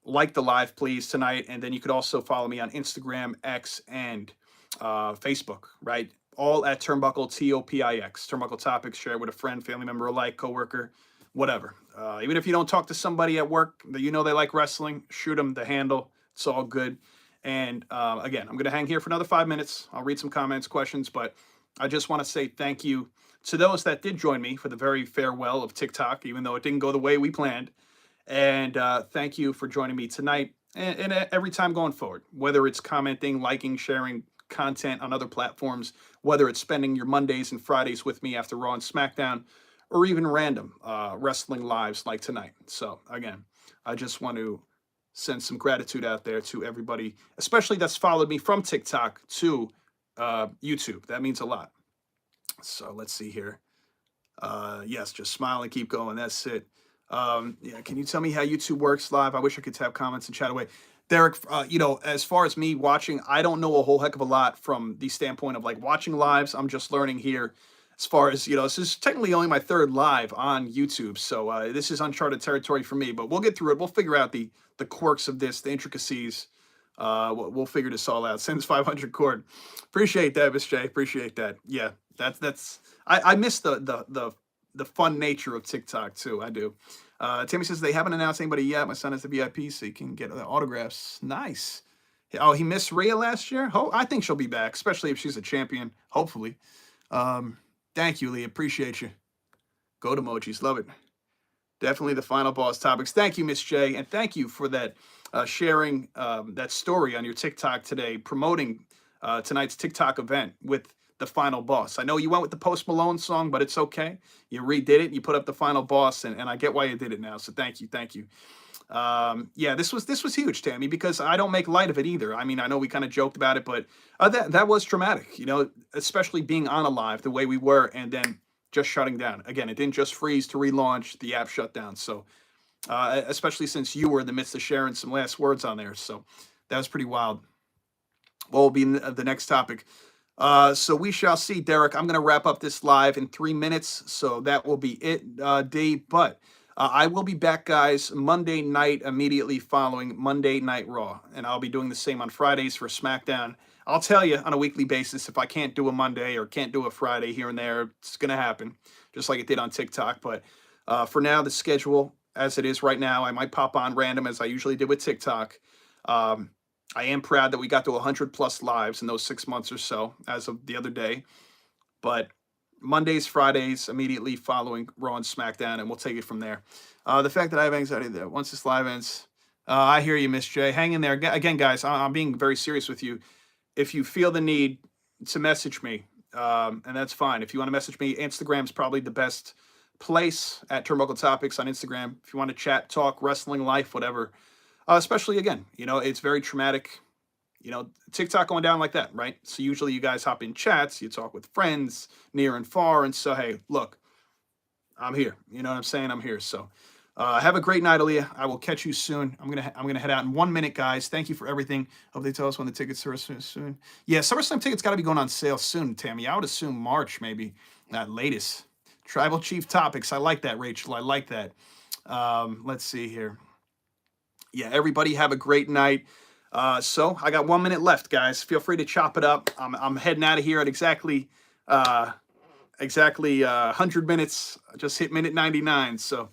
like the live, please, tonight. And then you could also follow me on Instagram, X, and Facebook, right? All at Turnbuckle, TOPIX. Turnbuckle Topics, share it with a friend, family member alike, coworker, whatever. Even if you don't talk to somebody at work that you know they like wrestling, shoot them the handle. It's all good. And again, I'm going to hang here for another 5 minutes. I'll read some comments, questions, but I just want to say thank you to those that did join me for the very farewell of TikTok, even though it didn't go the way we planned. And thank you for joining me tonight and every time going forward, whether it's commenting, liking, sharing content on other platforms, whether it's spending your Mondays and Fridays with me after Raw and SmackDown, or even random wrestling lives like tonight. So again, I just want to send some gratitude out there to everybody, especially that's followed me from TikTok to YouTube. That means a lot. So let's see here. Yes, just smile and keep going. That's it. Yeah, can you tell me how YouTube works live? I wish I could tap comments and chat away. Derek, as far as me watching, I don't know a whole heck of a lot from the standpoint of like watching lives. I'm just learning here. As far as, this is technically only my third live on YouTube. So this is uncharted territory for me, but we'll get through it. We'll figure out the quirks of this, the intricacies. We'll figure this all out. Sends 500 cord. Appreciate that, Miss J. Appreciate that. Yeah, I miss the fun nature of TikTok too. I do. Timmy says they haven't announced anybody yet. My son is the VIP, so he can get the autographs. Nice. Oh, he missed Rhea last year. Oh, I think she'll be back, especially if she's a champion. Hopefully. Thank you, Lee. Appreciate you. Goat emojis. Love it. Definitely the final boss topics. Thank you, Miss J, and thank you for that sharing that story on your TikTok today, promoting tonight's TikTok event with the final boss. I know you went with the Post Malone song, but it's okay. You redid it. You put up the final boss, and I get why you did it now. So thank you. Yeah, this was huge, Tammy, because I don't make light of it either. I mean, I know we kind of joked about it, but that was traumatic, especially being on a live the way we were and then just shutting down. Again, it didn't just freeze to relaunch, the app shut down. So especially since you were in the midst of sharing some last words on there. So that was pretty wild. What will be the next topic? So we shall see, Derek. I'm going to wrap up this live in 3 minutes. So that will be it, D. But I will be back, guys, Monday night immediately following Monday Night Raw. And I'll be doing the same on Fridays for SmackDown. I'll tell you on a weekly basis if I can't do a Monday or can't do a Friday here and there. It's going to happen, just like it did on TikTok. But for now, the schedule as it is right now, I might pop on random as I usually did with TikTok. I am proud that we got to 100+ lives in those 6 months or so as of the other day. But Mondays, Fridays, immediately following Raw and SmackDown, and we'll take it from there. The fact that I have anxiety that once this live ends, I hear you, Miss J. Hang in there. Again, guys, I'm being very serious with you. If you feel the need to message me, and that's fine. If you want to message me, Instagram's probably the best place at Turnbuckle Topics on Instagram. If you want to chat, talk, wrestling, life, whatever. Especially, again, it's very traumatic. TikTok going down like that, right? So usually you guys hop in chats, you talk with friends near and far, and so, hey, look, I'm here. You know what I'm saying? I'm here. So have a great night, Aaliyah. I will catch you soon. I'm gonna head out in 1 minute, guys. Thank you for everything. Hope they tell us when the tickets are soon. Yeah, SummerSlam tickets got to be going on sale soon, Tammy. I would assume March, maybe, at latest. Tribal Chief Topics. I like that, Rachel. I like that. Let's see here. Yeah, everybody have a great night. So I got 1 minute left, guys. Feel free to chop it up. I'm heading out of here at exactly 100 minutes. I just hit minute 99. So,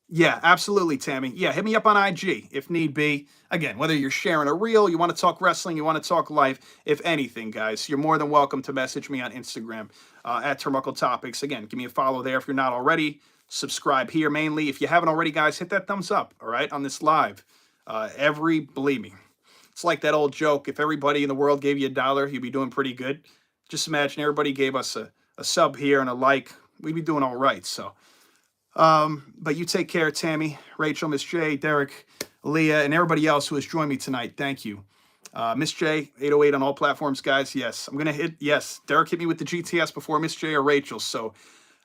yeah, absolutely, Tammy. Yeah, hit me up on IG if need be. Again, whether you're sharing a reel, you want to talk wrestling, you want to talk life, if anything, guys, you're more than welcome to message me on Instagram at Turnbuckle Topics. Again, give me a follow there if you're not already. Subscribe here mainly. If you haven't already, guys, hit that thumbs up, all right, on this live. Believe me, it's like that old joke. If everybody in the world gave you $1, you'd be doing pretty good. Just imagine everybody gave us a sub here and a like. We'd be doing all right. So, but you take care, Tammy, Rachel, Miss J, Derek, Leah, and everybody else who has joined me tonight. Thank you. Miss J, 808 on all platforms, guys. Yes, I'm going to hit, yes, Derek hit me with the GTS before Miss J or Rachel. So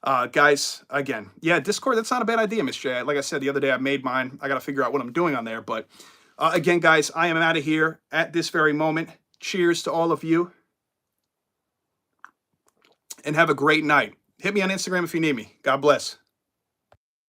Guys, again, yeah, Discord, that's not a bad idea, Miss J. Like I said the other day, I made mine. I got to figure out what I'm doing on there. But again, guys, I am out of here at this very moment. Cheers to all of you. And have a great night. Hit me on Instagram if you need me. God bless.